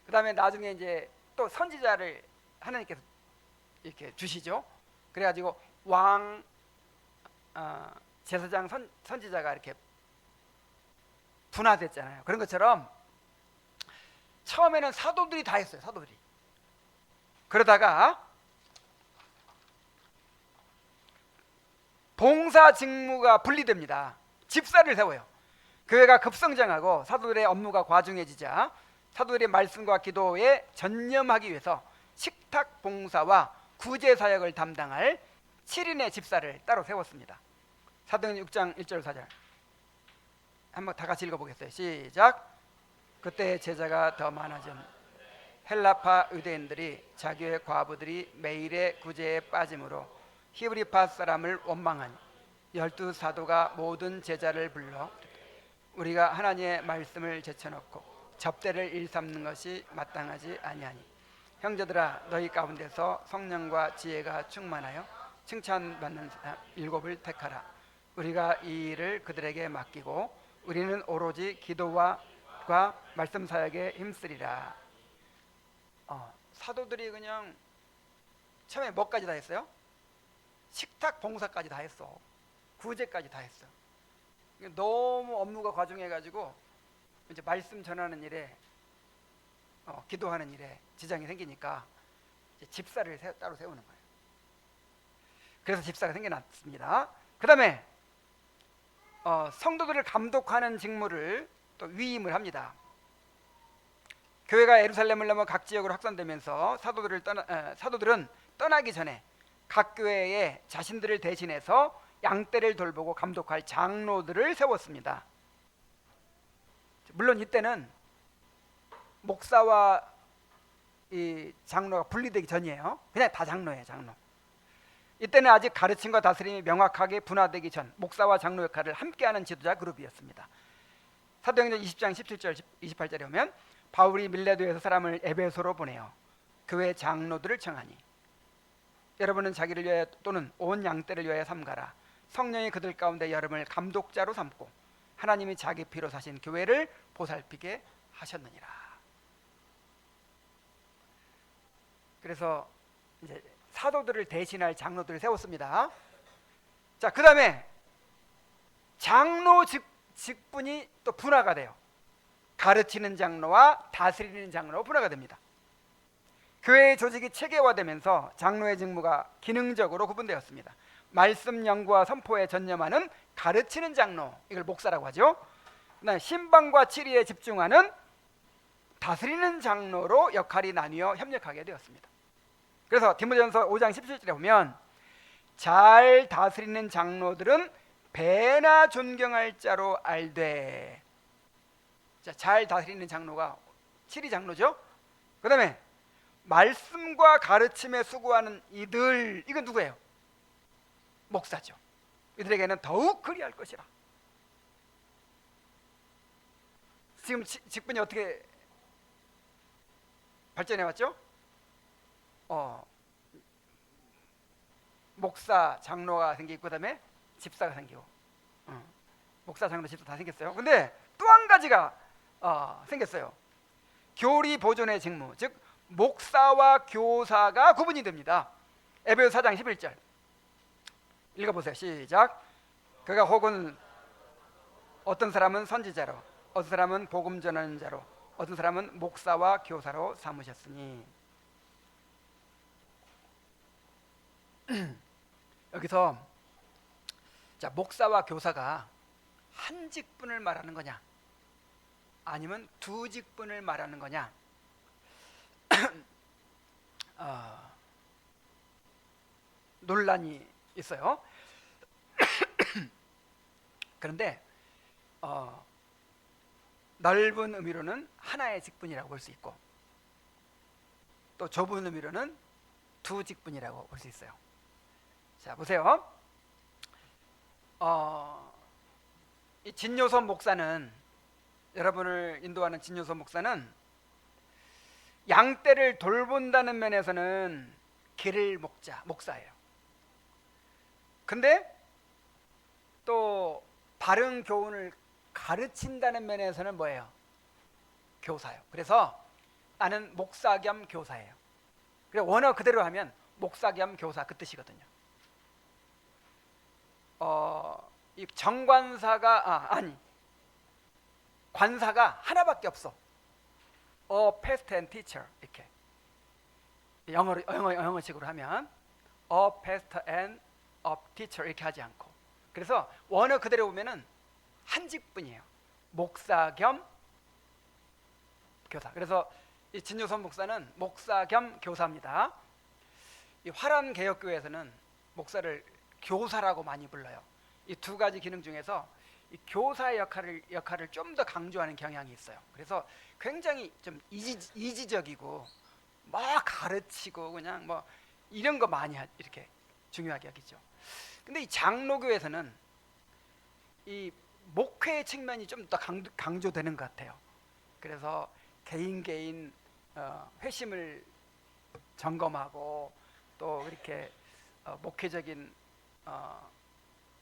그 다음에 나중에 이제 또 선지자를 하나님께서 이렇게 주시죠. 그래가지고 왕, 제사장, 선지자가 이렇게 분화됐잖아요. 그런 것처럼 처음에는 사도들이 다 했어요. 사도들이. 그러다가 봉사 직무가 분리됩니다. 집사를 세워요. 교회가 급성장하고 사도들의 업무가 과중해지자 사도들의 말씀과 기도에 전념하기 위해서 식탁 봉사와 구제 사역을 담당할 7인의 집사를 따로 세웠습니다. 사도행전 6장 1절 4절 한번 다 같이 읽어보겠어요. 시작. 그때 제자가 더 많아진 헬라파 유대인들이 자기의 과부들이 매일의 구제에 빠짐으로 히브리파 사람을 원망하니 12사도가 모든 제자를 불러 우리가 하나님의 말씀을 제쳐놓고 접대를 일삼는 것이 마땅하지 아니하니 형제들아 너희 가운데서 성령과 지혜가 충만하여 칭찬받는 사람 7을 택하라. 우리가 이 일을 그들에게 맡기고 우리는 오로지 기도와 말씀 사역에 힘쓰리라. 사도들이 그냥 처음에 뭐까지 다 했어요? 식탁 봉사까지 다 했어. 구제까지 다 했어. 너무 업무가 과중해가지고 이제 말씀 전하는 일에 기도하는 일에 지장이 생기니까 이제 집사를 따로 세우는 거예요. 그래서 집사가 생겨났습니다. 그 다음에 성도들을 감독하는 직무를 또 위임을 합니다. 교회가 예루살렘을 넘어 각 지역으로 확산되면서 사도들은 떠나기 전에 각 교회에 자신들을 대신해서 양떼를 돌보고 감독할 장로들을 세웠습니다. 물론 이때는 목사와 이 장로가 분리되기 전이에요. 그냥 다 장로예요, 장로. 이때는 아직 가르침과 다스림이 명확하게 분화되기 전 목사와 장로 역할을 함께하는 지도자 그룹이었습니다. 사도행전 20장 17절 28절에 보면 바울이 밀레도에서 사람을 에베소로 보내어 교회 장로들을 청하니 여러분은 자기를 위하여 또는 온 양떼를 위하여 삼가라. 성령이 그들 가운데 여러분을 감독자로 삼고 하나님이 자기 피로 사신 교회를 보살피게 하셨느니라. 그래서 이제 사도들을 대신할 장로들을 세웠습니다. 자, 그 다음에 장로 직분이 또 분화가 돼요. 가르치는 장로와 다스리는 장로로 분화가 됩니다. 교회의 조직이 체계화되면서 장로의 직무가 기능적으로 구분되었습니다. 말씀 연구와 선포에 전념하는 가르치는 장로, 이걸 목사라고 하죠. 그다음에 신방과 치리에 집중하는 다스리는 장로로 역할이 나뉘어 협력하게 되었습니다. 그래서 디모데전서 5장 17절에 보면 잘 다스리는 장로들은 배나 존경할 자로 알되. 자, 잘 다스리는 장로가 치리 장로죠. 그 다음에 말씀과 가르침에 수고하는 이들, 이건 누구예요? 목사죠. 이들에게는 더욱 그리할 것이라. 지금 직분이 어떻게 발전해 왔죠? 목사, 장로가 생기고 그다음에 집사가 생기고, 목사, 장로, 집사 다 생겼어요. 근데 또 한 가지가 생겼어요. 교리 보존의 직무, 즉 목사와 교사가 구분이 됩니다. 에베소 4장 11절 읽어보세요. 시작. 그가 혹은 어떤 사람은 선지자로, 어떤 사람은 복음 전하는 자로, 어떤 사람은 목사와 교사로 삼으셨으니. 여기서 자, 목사와 교사가 한 직분을 말하는 거냐, 아니면 두 직분을 말하는 거냐, 논란이 있어요. 그런데 넓은 의미로는 하나의 직분이라고 볼 수 있고, 또 좁은 의미로는 두 직분이라고 볼 수 있어요. 자, 보세요. 이 진요선 목사는, 여러분을 인도하는 진요선 목사는 양떼를 돌본다는 면에서는 길을 목사예요. 근데 또 바른 교훈을 가르친다는 면에서는 뭐예요? 교사예요. 그래서 나는 목사 겸 교사예요. 그래, 원어 그대로 하면 목사 겸 교사, 그 뜻이거든요. 이 정관사가 관사가 하나밖에 없어. pastor and teacher, 이렇게 영어식으로 하면 pastor and teacher 이렇게 하지 않고, 그래서 원어 그대로 보면은 한 직분이에요. 목사 겸 교사. 그래서 이 진요선 목사는 목사 겸 교사입니다. 이 화란 개혁교회에서는 목사를 교사라고 많이 불러요. 이 두 가지 기능 중에서 이 교사의 역할을 좀 더 강조하는 경향이 있어요. 그래서 굉장히 좀 이지적이고 막 가르치고 그냥 뭐 이런 거 많이 이렇게 중요하게 여기죠. 근데 이 장로교에서는 이 목회의 측면이 좀 더 강조되는 것 같아요. 그래서 개인 회심을 점검하고, 또 이렇게 목회적인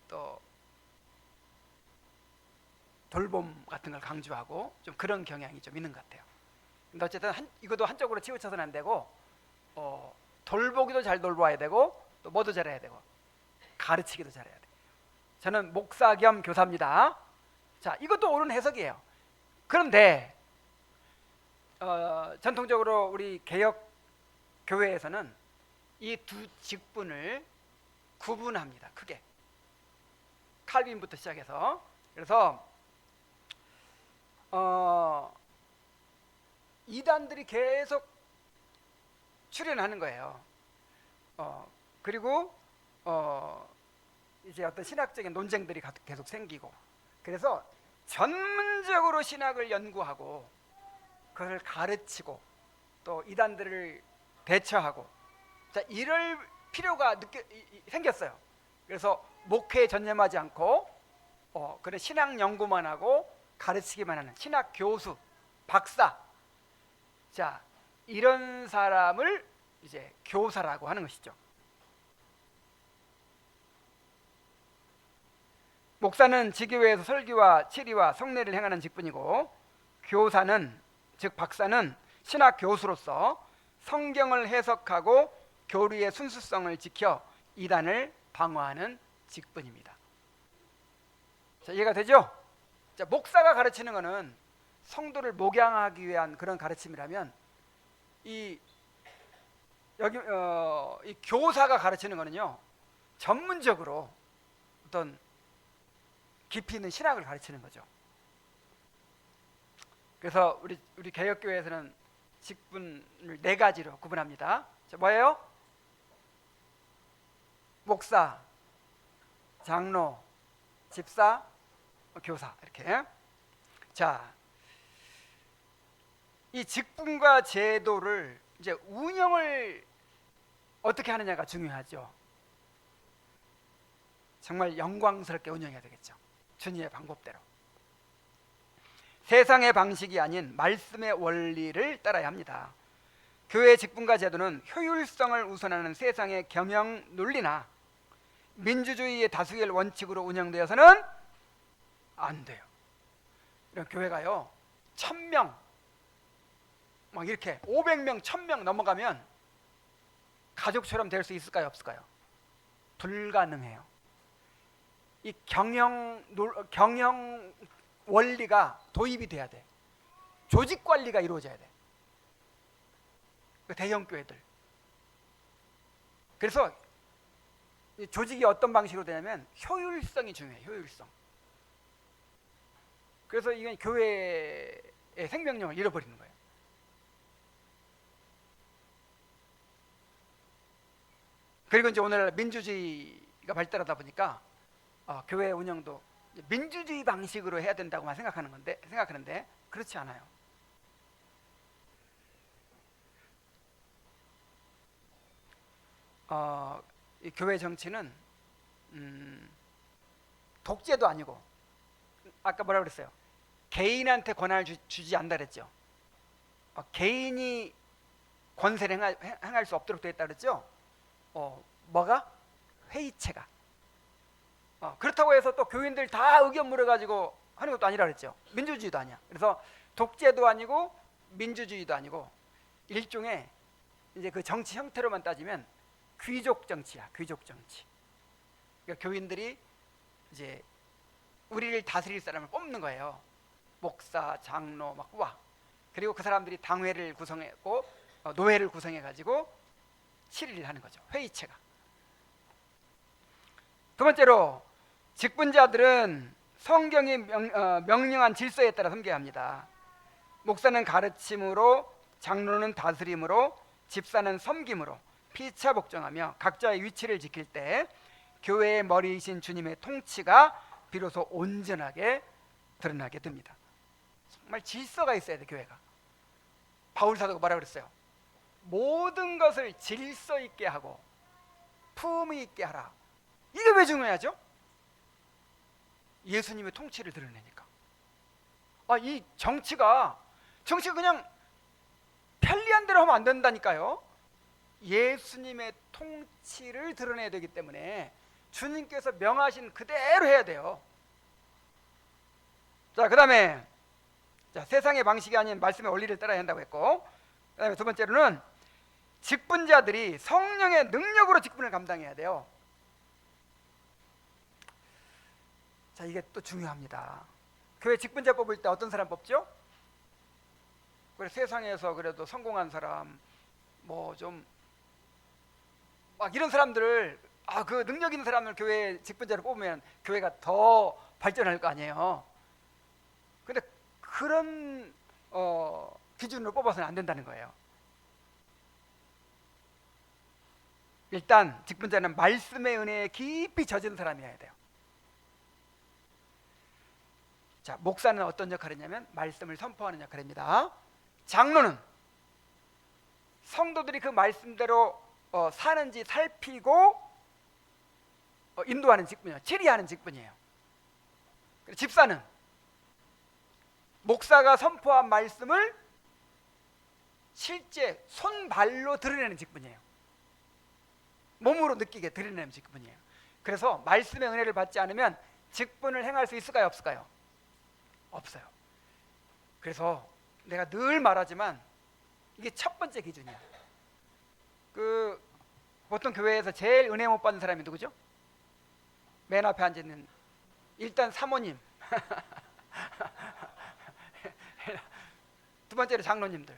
또 돌봄 같은 걸 강조하고, 좀 그런 경향이 좀 있는 것 같아요. 근데 어쨌든 이것도 한쪽으로 치우쳐서는 안 되고, 돌보기도 잘 돌봐야 되고, 또 뭐도 잘해야 되고, 가르치기도 잘해야 돼요. 저는 목사 겸 교사입니다. 자, 이것도 옳은 해석이에요. 그런데 전통적으로 우리 개혁 교회에서는 이 두 직분을 구분합니다. 크게 칼빈부터 시작해서. 그래서 이단들이 계속 출현하는 거예요. 그리고 이제 어떤 신학적인 논쟁들이 계속 생기고, 그래서 전문적으로 신학을 연구하고 그걸 가르치고 또 이단들을 대처하고, 자, 이럴 필요가 생겼어요. 그래서 목회에 전념하지 않고 그런 신학 연구만 하고 가르치기만 하는 신학 교수, 박사, 자, 이런 사람을 이제 교사라고 하는 것이죠. 목사는 지교회에서 설교와 치리와 성례를 행하는 직분이고, 교사는, 즉 박사는 신학 교수로서 성경을 해석하고 교리의 순수성을 지켜 이단을 방어하는 직분입니다. 자, 이해가 되죠? 자, 목사가 가르치는 것은 성도를 목양하기 위한 그런 가르침이라면, 이 교사가 가르치는 것은요, 전문적으로 어떤 깊이 있는 신학을 가르치는 거죠. 그래서 우리 개혁교회에서는 직분을 4가지로 구분합니다. 자, 뭐예요? 목사, 장로, 집사, 교사, 이렇게. 자, 이 직분과 제도를 이제 운영을 어떻게 하느냐가 중요하죠. 정말 영광스럽게 운영해야 되겠죠. 주님의 방법대로. 세상의 방식이 아닌 말씀의 원리를 따라야 합니다. 교회의 직분과 제도는 효율성을 우선하는 세상의 경영 논리나 민주주의의 다수결 원칙으로 운영되어서는 안 돼요. 이런 교회가요 1000명 막 이렇게 500명 1000명 넘어가면 가족처럼 될 수 있을까요 없을까요? 불가능해요. 이 경영 원리가 도입이 돼야 돼. 조직 관리가 이루어져야 돼. 그 대형 교회들. 그래서 이 조직이 어떤 방식으로 되냐면 효율성이 중요해요. 효율성. 그래서 이건 교회의 생명력을 잃어버리는 거예요. 그리고 이제 오늘 민주주의가 발달하다 보니까 교회 운영도 민주주의 방식으로 해야 된다고만 생각하는데 그렇지 않아요. 이 교회 정치는 독재도 아니고 아까 뭐라 그랬어요? 개인한테 권한을 주지 않는다 그랬죠. 개인이 권세를 행할 수 없도록 되어 있다 그랬죠. 뭐가? 회의체가. 그렇다고 해서 또 교인들 다 의견 물어가지고 하는 것도 아니라 그랬죠. 민주주의도 아니야. 그래서 독재도 아니고 민주주의도 아니고 일종의 이제 그 정치 형태로만 따지면 귀족 정치야. 귀족 정치. 그러니까 교인들이 이제 우리를 다스릴 사람을 뽑는 거예요. 목사, 장로 막 와. 그리고 그 사람들이 당회를 구성했고 노회를 구성해 가지고 7일 하는 거죠. 회의체가. 두 번째로 직분자들은 성경이 명령한 질서에 따라 섬겨야 합니다. 목사는 가르침으로, 장로는 다스림으로, 집사는 섬김으로 피차 복종하며 각자의 위치를 지킬 때 교회의 머리이신 주님의 통치가 비로소 온전하게 드러나게 됩니다. 정말 질서가 있어야 돼. 교회가. 바울 사도가 뭐라 그랬어요? 모든 것을 질서 있게 하고 품위 있게 하라. 이게 왜 중요하죠? 예수님의 통치를 드러내니까. 이 정치가 그냥 편리한 대로 하면 안 된다니까요. 예수님의 통치를 드러내야 되기 때문에 주님께서 명하신 그대로 해야 돼요. 자, 그다음에 세상의 방식이 아닌 말씀의 원리를 따라야 한다고 했고, 그다음에 두 번째로는 직분자들이 성령의 능력으로 직분을 감당해야 돼요. 자, 이게 또 중요합니다. 교회 직분자 뽑을 때 어떤 사람 뽑죠? 그래, 세상에서 그래도 성공한 사람, 뭐 좀 막 이런 사람들을 그 능력 있는 사람을 교회 직분자로 뽑으면 교회가 더 발전할 거 아니에요. 근데 그런 기준으로 뽑아서는 안 된다는 거예요. 일단 직분자는 말씀의 은혜에 깊이 젖은 사람이어야 돼요. 자, 목사는 어떤 역할이냐면 말씀을 선포하는 역할입니다. 장로는 성도들이 그 말씀대로 사는지 살피고 인도하는 직분이에요. 치리하는 직분이에요. 집사는 목사가 선포한 말씀을 실제 손발로 드러내는 직분이에요. 몸으로 느끼게 드러내는 직분이에요. 그래서 말씀의 은혜를 받지 않으면 직분을 행할 수 있을까요 없을까요? 없어요. 그래서 내가 늘 말하지만 이게 첫 번째 기준이야. 보통 교회에서 제일 은혜 못 받는 사람이 누구죠? 맨 앞에 앉아있는 일단 사모님 두 번째로 장로님들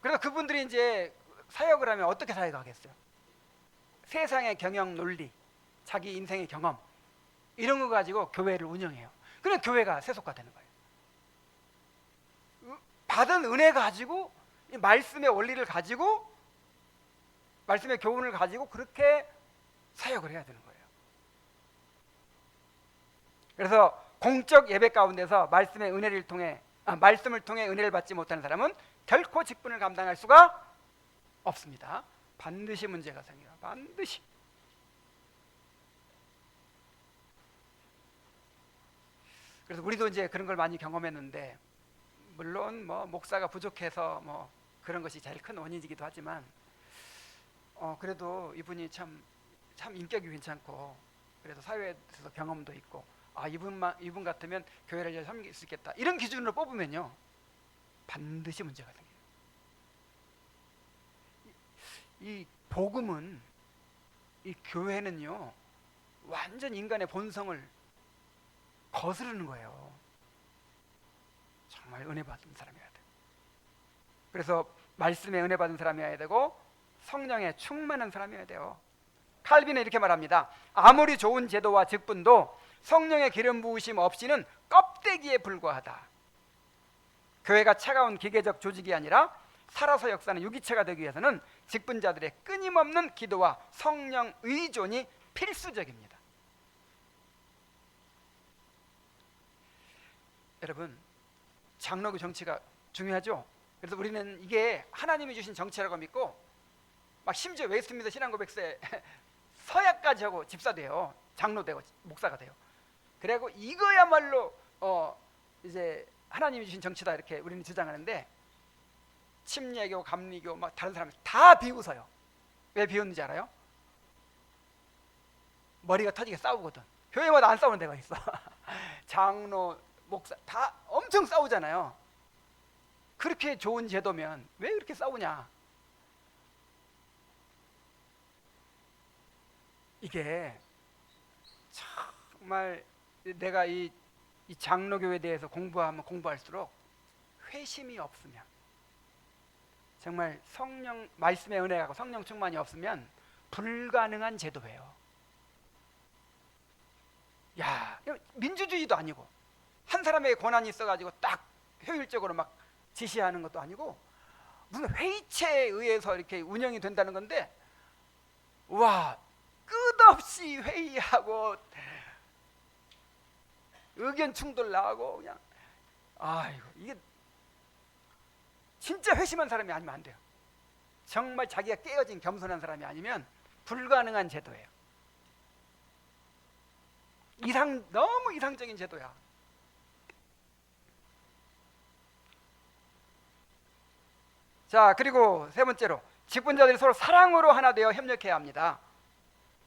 그래서 그분들이 이제 사역을 하면 어떻게 사역하겠어요? 세상의 경영 논리, 자기 인생의 경험 이런 거 가지고 교회를 운영해요. 그럼 교회가 세속화되는 거예요. 받은 은혜 가지고 이 말씀의 원리를 가지고 말씀의 교훈을 가지고 그렇게 사역을 해야 되는 거예요. 그래서 공적 예배 가운데서 말씀의 은혜를 통해 말씀을 통해 은혜를 받지 못하는 사람은 결코 직분을 감당할 수가 없습니다. 반드시 문제가 생겨요. 반드시. 그래서 우리도 이제 그런 걸 많이 경험했는데, 물론 뭐 목사가 부족해서 뭐 그런 것이 제일 큰 원인이기도 하지만 그래도 이분이 참 인격이 괜찮고 그래서 사회에서 경험도 있고 이분 같으면 교회를 잘 섬길 수 있겠다 이런 기준으로 뽑으면요 반드시 문제가 생겨요. 이 복음은 이 교회는요 완전 인간의 본성을 거스르는 거예요. 정말 은혜 받은 사람이어야 돼. 그래서 말씀에 은혜 받은 사람이어야 되고 성령에 충만한 사람이어야 돼요. 칼빈은 이렇게 말합니다. 아무리 좋은 제도와 직분도 성령의 기름 부으심 없이는 껍데기에 불과하다. 교회가 차가운 기계적 조직이 아니라 살아서 역사는 유기체가 되기 위해서는 직분자들의 끊임없는 기도와 성령 의존이 필수적입니다. 여러분, 장로교 정치가 중요하죠. 그래서 우리는 이게 하나님이 주신 정치라고 믿고 막 심지어 웨스트민스터 신앙고백서에 서약까지 하고 집사돼요. 장로 되고 목사가 돼요. 그래고 이거야말로 이제 하나님이 주신 정치다 이렇게 우리는 주장하는데 침례교, 감리교 막 다른 사람들 다 비웃어요. 왜 비웃는지 알아요? 머리가 터지게 싸우거든. 교회마다 안 싸우는 데가 있어. 장로, 목사 다 엄청 싸우잖아요. 그렇게 좋은 제도면 왜 그렇게 싸우냐? 이게 정말 내가 이 장로교에 대해서 공부하면 공부할수록 회심이 없으면 정말 성령 말씀의 은혜가 성령 충만이 없으면 불가능한 제도예요. 야, 민주주의도 아니고 한 사람의 권한이 있어가지고 딱 효율적으로 막 지시하는 것도 아니고 무슨 회의체에 의해서 이렇게 운영이 된다는 건데 와 끝없이 회의하고 의견 충돌 나고 그냥 이게 진짜 회심한 사람이 아니면 안 돼요. 정말 자기가 깨어진 겸손한 사람이 아니면 불가능한 제도예요. 너무 이상적인 제도야. 자, 그리고 세 번째로 직분자들이 서로 사랑으로 하나 되어 협력해야 합니다.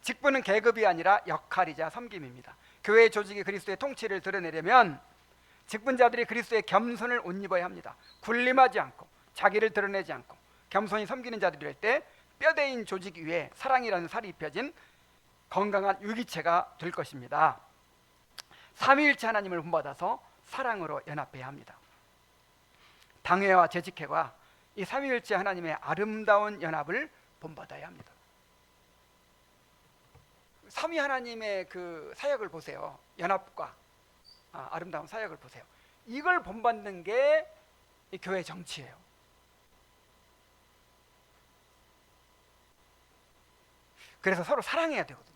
직분은 계급이 아니라 역할이자 섬김입니다. 교회의 조직이 그리스도의 통치를 드러내려면 직분자들이 그리스도의 겸손을 옷 입어야 합니다. 군림하지 않고 자기를 드러내지 않고 겸손히 섬기는 자들이 될 때 뼈대인 조직 위에 사랑이라는 살이 입혀진 건강한 유기체가 될 것입니다. 삼위일체 하나님을 본받아서 사랑으로 연합해야 합니다. 당회와 재직회가 이 삼위일체 하나님의 아름다운 연합을 본받아야 합니다. 삼위 하나님의 그 사역을 보세요. 연합과 아름다운 사역을 보세요. 이걸 본받는 게 이 교회 정치예요. 그래서 서로 사랑해야 되거든요.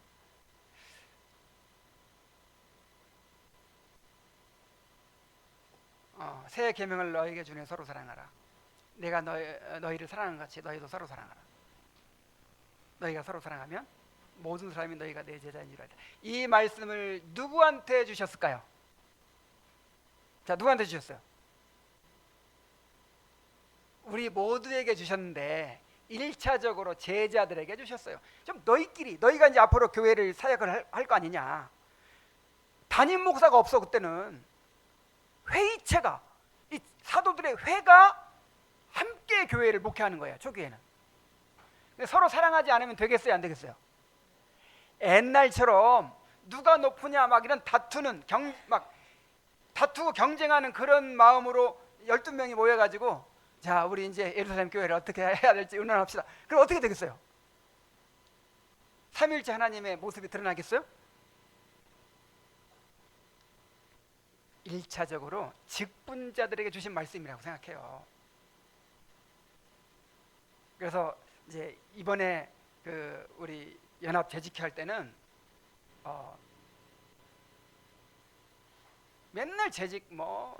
새 계명을 너희에게 주니 서로 사랑하라. 내가 너희를 사랑한 같이 너희도 서로 사랑하라. 너희가 서로 사랑하면 모든 사람이 너희가 내 제자인 줄 알다. 이 말씀을 누구한테 주셨을까요? 자, 누구한테 주셨어요? 우리 모두에게 주셨는데 1차적으로 제자들에게 주셨어요. 좀 너희가 이제 앞으로 교회를 사역을 할 거 아니냐. 담임 목사가 없어. 그때는 회의체가 이 사도들의 회가 함께 교회를 목회하는 거예요. 초기에는. 근데 서로 사랑하지 않으면 되겠어요, 안 되겠어요? 옛날처럼 누가 높으냐 막 이런 다투고 경쟁하는 그런 마음으로 12명이 모여가지고 자, 우리 이제 예루살렘 교회를 어떻게 해야 될지 의논합시다. 그럼 어떻게 되겠어요? 삼위일체 하나님의 모습이 드러나겠어요? 1차적으로 직분자들에게 주신 말씀이라고 생각해요. 그래서 이제 이번에 우리 연합 재직회 할 때는 맨날 재직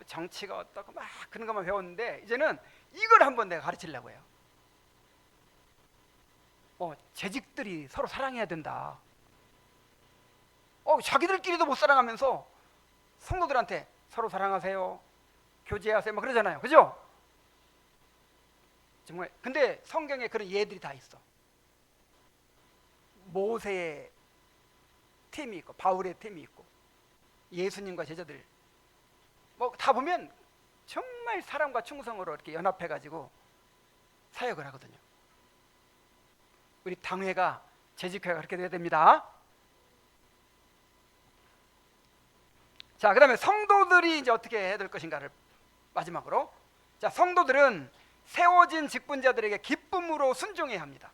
정치가 어떻고 막 그런 것만 배웠는데 이제는 이걸 한번 내가 가르치려고 해요. 재직들이 서로 사랑해야 된다. 자기들끼리도 못 사랑하면서 성도들한테 서로 사랑하세요, 교제하세요 막 그러잖아요. 그죠? 정말. 근데 성경에 그런 예들이 다 있어. 모세의 팀이 있고 바울의 팀이 있고 예수님과 제자들 뭐 다 보면 정말 사랑과 충성으로 이렇게 연합해 가지고 사역을 하거든요. 우리 당회가 재직회가 그렇게 돼야 됩니다. 자, 그다음에 성도들이 이제 어떻게 해야 될 것인가를 마지막으로. 자, 성도들은 세워진 직분자들에게 기쁨으로 순종해야 합니다.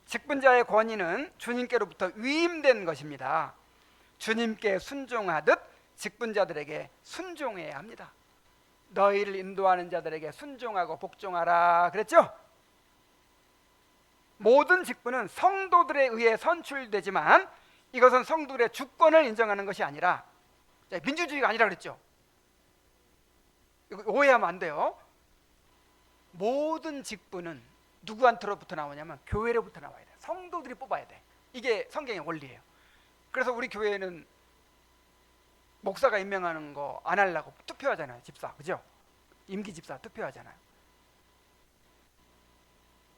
직분자의 권위는 주님께로부터 위임된 것입니다. 주님께 순종하듯 직분자들에게 순종해야 합니다. 너희를 인도하는 자들에게 순종하고 복종하라 그랬죠? 모든 직분은 성도들에 의해 선출되지만 이것은 성도들의 주권을 인정하는 것이 아니라 민주주의가 아니라 그랬죠. 이거 오해하면 안 돼요. 모든 직분은 누구한테로부터 나오냐면 교회로부터 나와야 돼. 성도들이 뽑아야 돼. 이게 성경의 원리예요. 그래서 우리 교회는 목사가 임명하는 거 안 하려고 투표하잖아요. 집사, 그죠? 임기 집사 투표하잖아요.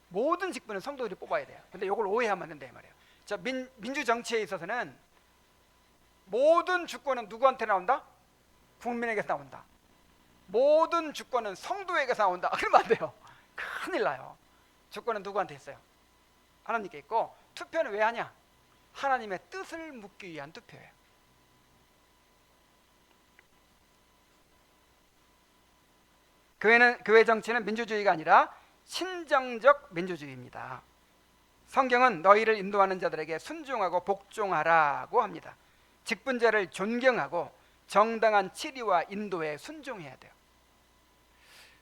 모든 직분은 성도들이 뽑아야 돼요. 근데 이걸 오해하면 안 된다 이 말이에요. 자, 민주 정치에 있어서는 모든 주권은 누구한테 나온다? 국민에게서 나온다. 모든 주권은 성도에게서 나온다. 그러면 안 돼요. 큰일 나요. 주권은 누구한테 있어요? 하나님께 있고. 투표는 왜 하냐? 하나님의 뜻을 묻기 위한 투표예요. 교회 정치는 민주주의가 아니라 신정적 민주주의입니다. 성경은 너희를 인도하는 자들에게 순종하고 복종하라고 합니다. 직분자를 존경하고 정당한 치리와 인도에 순종해야 돼요.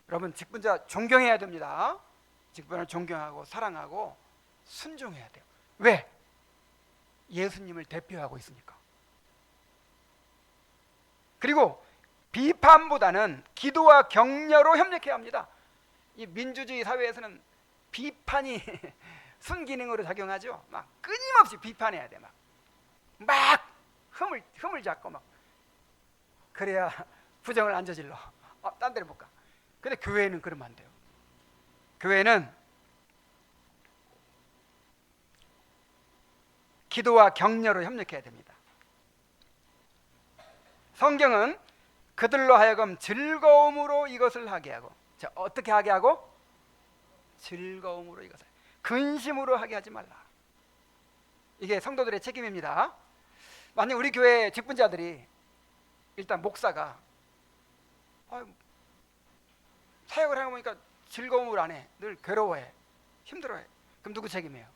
여러분, 직분자 존경해야 됩니다. 직분을 존경하고 사랑하고 순종해야 돼요. 왜? 예수님을 대표하고 있으니까. 그리고 비판보다는 기도와 격려로 협력해야 합니다. 이 민주주의 사회에서는 비판이 순기능으로 작용하죠. 막 끊임없이 비판해야 돼. 막 흠을 잡고 막 그래야 부정을 안 저질러. 딴 데로 못 가. 근데 교회는 그러면 안 돼요. 교회는 기도와 격려로 협력해야 됩니다. 성경은 그들로 하여금 즐거움으로 이것을 하게 하고. 자, 어떻게 하게 하고? 즐거움으로 이것을. 근심으로 하게 하지 말라. 이게 성도들의 책임입니다. 만약 우리 교회 직분자들이 일단 목사가 사역을 하다 보니까 즐거움을 안 해. 늘 괴로워해. 힘들어해. 그럼 누구 책임이에요?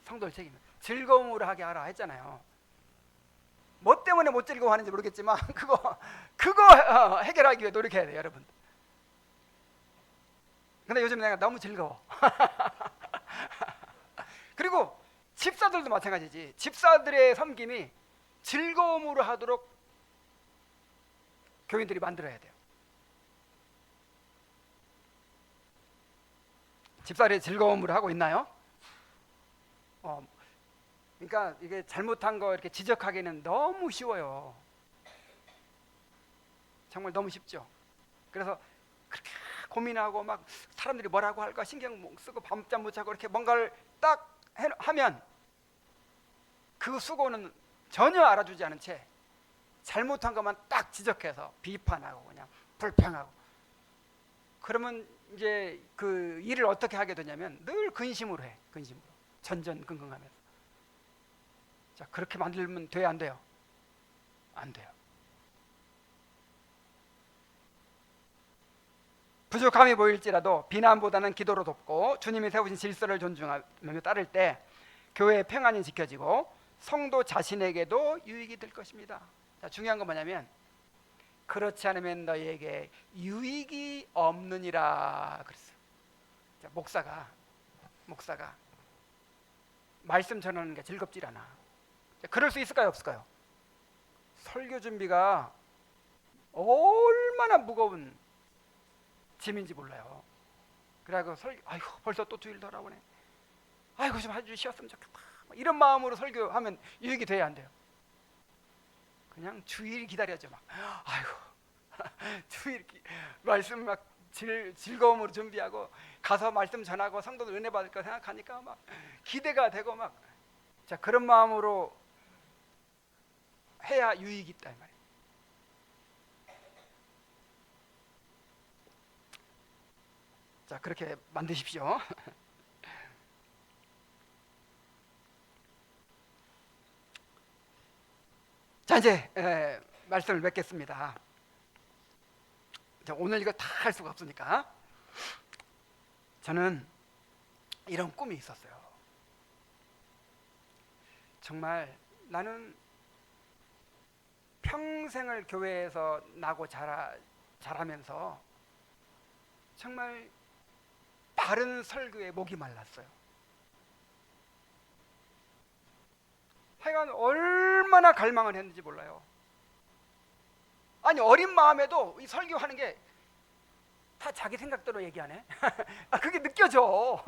성도들 책임이에요. 즐거움으로 하게 하라 했잖아요. 뭐 때문에 못 즐거워하는지 모르겠지만 그거 해결하기 위해 노력해야 돼요, 여러분. 근데 요즘 내가 너무 즐거워. 그리고 집사들도 마찬가지지. 집사들의 섬김이 즐거움으로 하도록 교인들이 만들어야 돼요. 집사들이 즐거움으로 하고 있나요? 그러니까 이게 잘못한 거 이렇게 지적하기는 너무 쉬워요. 정말 너무 쉽죠. 그래서 그렇게 고민하고 막 사람들이 뭐라고 할까 신경 쓰고 밤잠 못 자고 이렇게 뭔가를 딱 하면 그 수고는 전혀 알아주지 않은 채 잘못한 것만 딱 지적해서 비판하고 그냥 불평하고, 그러면 이제 그 일을 어떻게 하게 되냐면 늘 근심으로 해. 근심으로 전전긍긍하면서. 자, 그렇게 만들면 돼요, 안 돼요? 안 돼요. 부족함이 보일지라도 비난보다는 기도로 돕고 주님이 세우신 질서를 존중하며 따를 때 교회의 평안이 지켜지고 성도 자신에게도 유익이 될 것입니다. 자, 중요한 건 뭐냐면 그렇지 않으면 너희에게 유익이 없느니라 그랬어요. 자, 목사가 말씀 전하는 게 즐겁질 않아. 자, 그럴 수 있을까요, 없을까요? 설교 준비가 얼마나 무거운 짐인지 몰라요. 그래고 아이고 벌써 또 주일 돌아오네. 아이고 좀 한 주 쉬었으면 좋겠다. 이런 마음으로 설교하면 유익이 돼야 안 돼요? 그냥 주일 기다려죠. 막 아이고 주일 말씀 막 즐거움으로 준비하고 가서 말씀 전하고 성도들 은혜 받을 거 생각하니까 막 기대가 되고 막 자 그런 마음으로 해야 유익이 있다 이 말이에요. 자 그렇게 만드십시오. 자 이제 말씀을 맺겠습니다. 자, 오늘 이거 다 할 수가 없으니까 저는 이런 꿈이 있었어요. 정말 나는 평생을 교회에서 나고 자라면서 정말 바른 설교에 목이 말랐어요. 하여간 얼마나 갈망을 했는지 몰라요. 아니 어린 마음에도 이 설교하는 게 다 자기 생각대로 얘기하네. 그게 느껴져.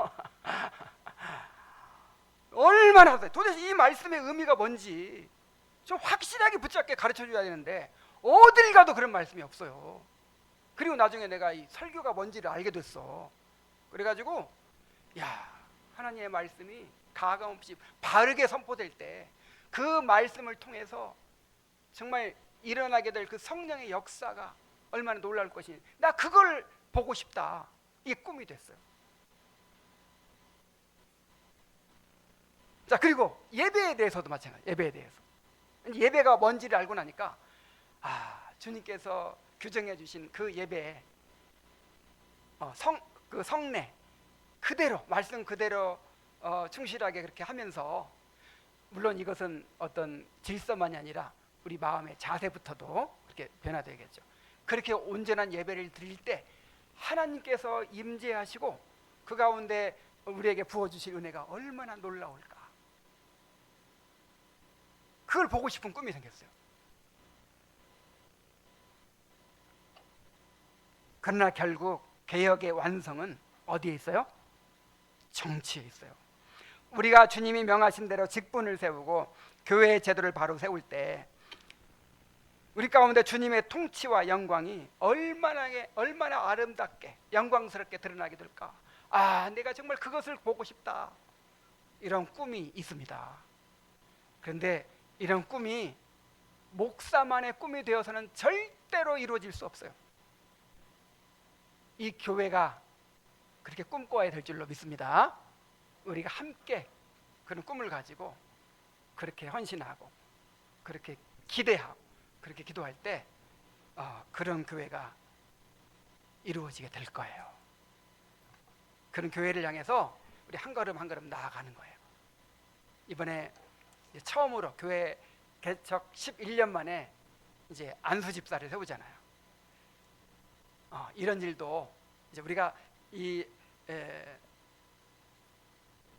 얼마나 도대체 이 말씀의 의미가 뭔지 좀 확실하게 붙잡게 가르쳐줘야 되는데 어딜 가도 그런 말씀이 없어요. 그리고 나중에 내가 이 설교가 뭔지를 알게 됐어. 그래가지고 야 하나님의 말씀이 가감없이 바르게 선포될 때 그 말씀을 통해서 정말 일어나게 될 그 성령의 역사가 얼마나 놀라울 것이니 나 그걸 보고 싶다. 이게 꿈이 됐어요. 자 그리고 예배에 대해서도 마찬가지. 예배에 대해서 예배가 뭔지를 알고 나니까 주님께서 규정해 주신 그 예배에 그 성례 그대로 말씀 그대로 충실하게 그렇게 하면서 물론 이것은 어떤 질서만이 아니라 우리 마음의 자세부터도 그렇게 변화되겠죠. 그렇게 온전한 예배를 드릴 때 하나님께서 임재하시고 그 가운데 우리에게 부어주실 은혜가 얼마나 놀라울까. 그걸 보고 싶은 꿈이 생겼어요. 그러나 결국 개혁의 완성은 어디에 있어요? 정치에 있어요. 우리가 주님이 명하신 대로 직분을 세우고 교회의 제도를 바로 세울 때 우리 가운데 주님의 통치와 영광이 얼마나 아름답게 영광스럽게 드러나게 될까. 내가 정말 그것을 보고 싶다. 이런 꿈이 있습니다. 그런데 이런 꿈이 목사만의 꿈이 되어서는 절대로 이루어질 수 없어요. 이 교회가 그렇게 꿈꿔야 될 줄로 믿습니다. 우리가 함께 그런 꿈을 가지고 그렇게 헌신하고 그렇게 기대하고 그렇게 기도할 때 그런 교회가 이루어지게 될 거예요. 그런 교회를 향해서 우리 한 걸음 한 걸음 나아가는 거예요. 이번에 처음으로 교회 개척 11년 만에 이제 안수 집사를 세우잖아요. 이런 일도 이제 우리가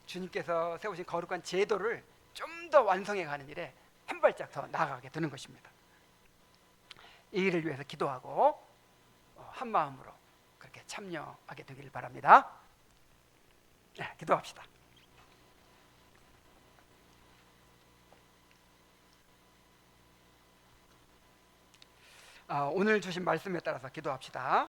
주님께서 세우신 거룩한 제도를 좀 더 완성해 가는 일에 한 발짝 더 나아가게 되는 것입니다. 이 일을 위해서 기도하고 한 마음으로 그렇게 참여하게 되기를 바랍니다. 네, 기도합시다. 오늘 주신 말씀에 따라서 기도합시다.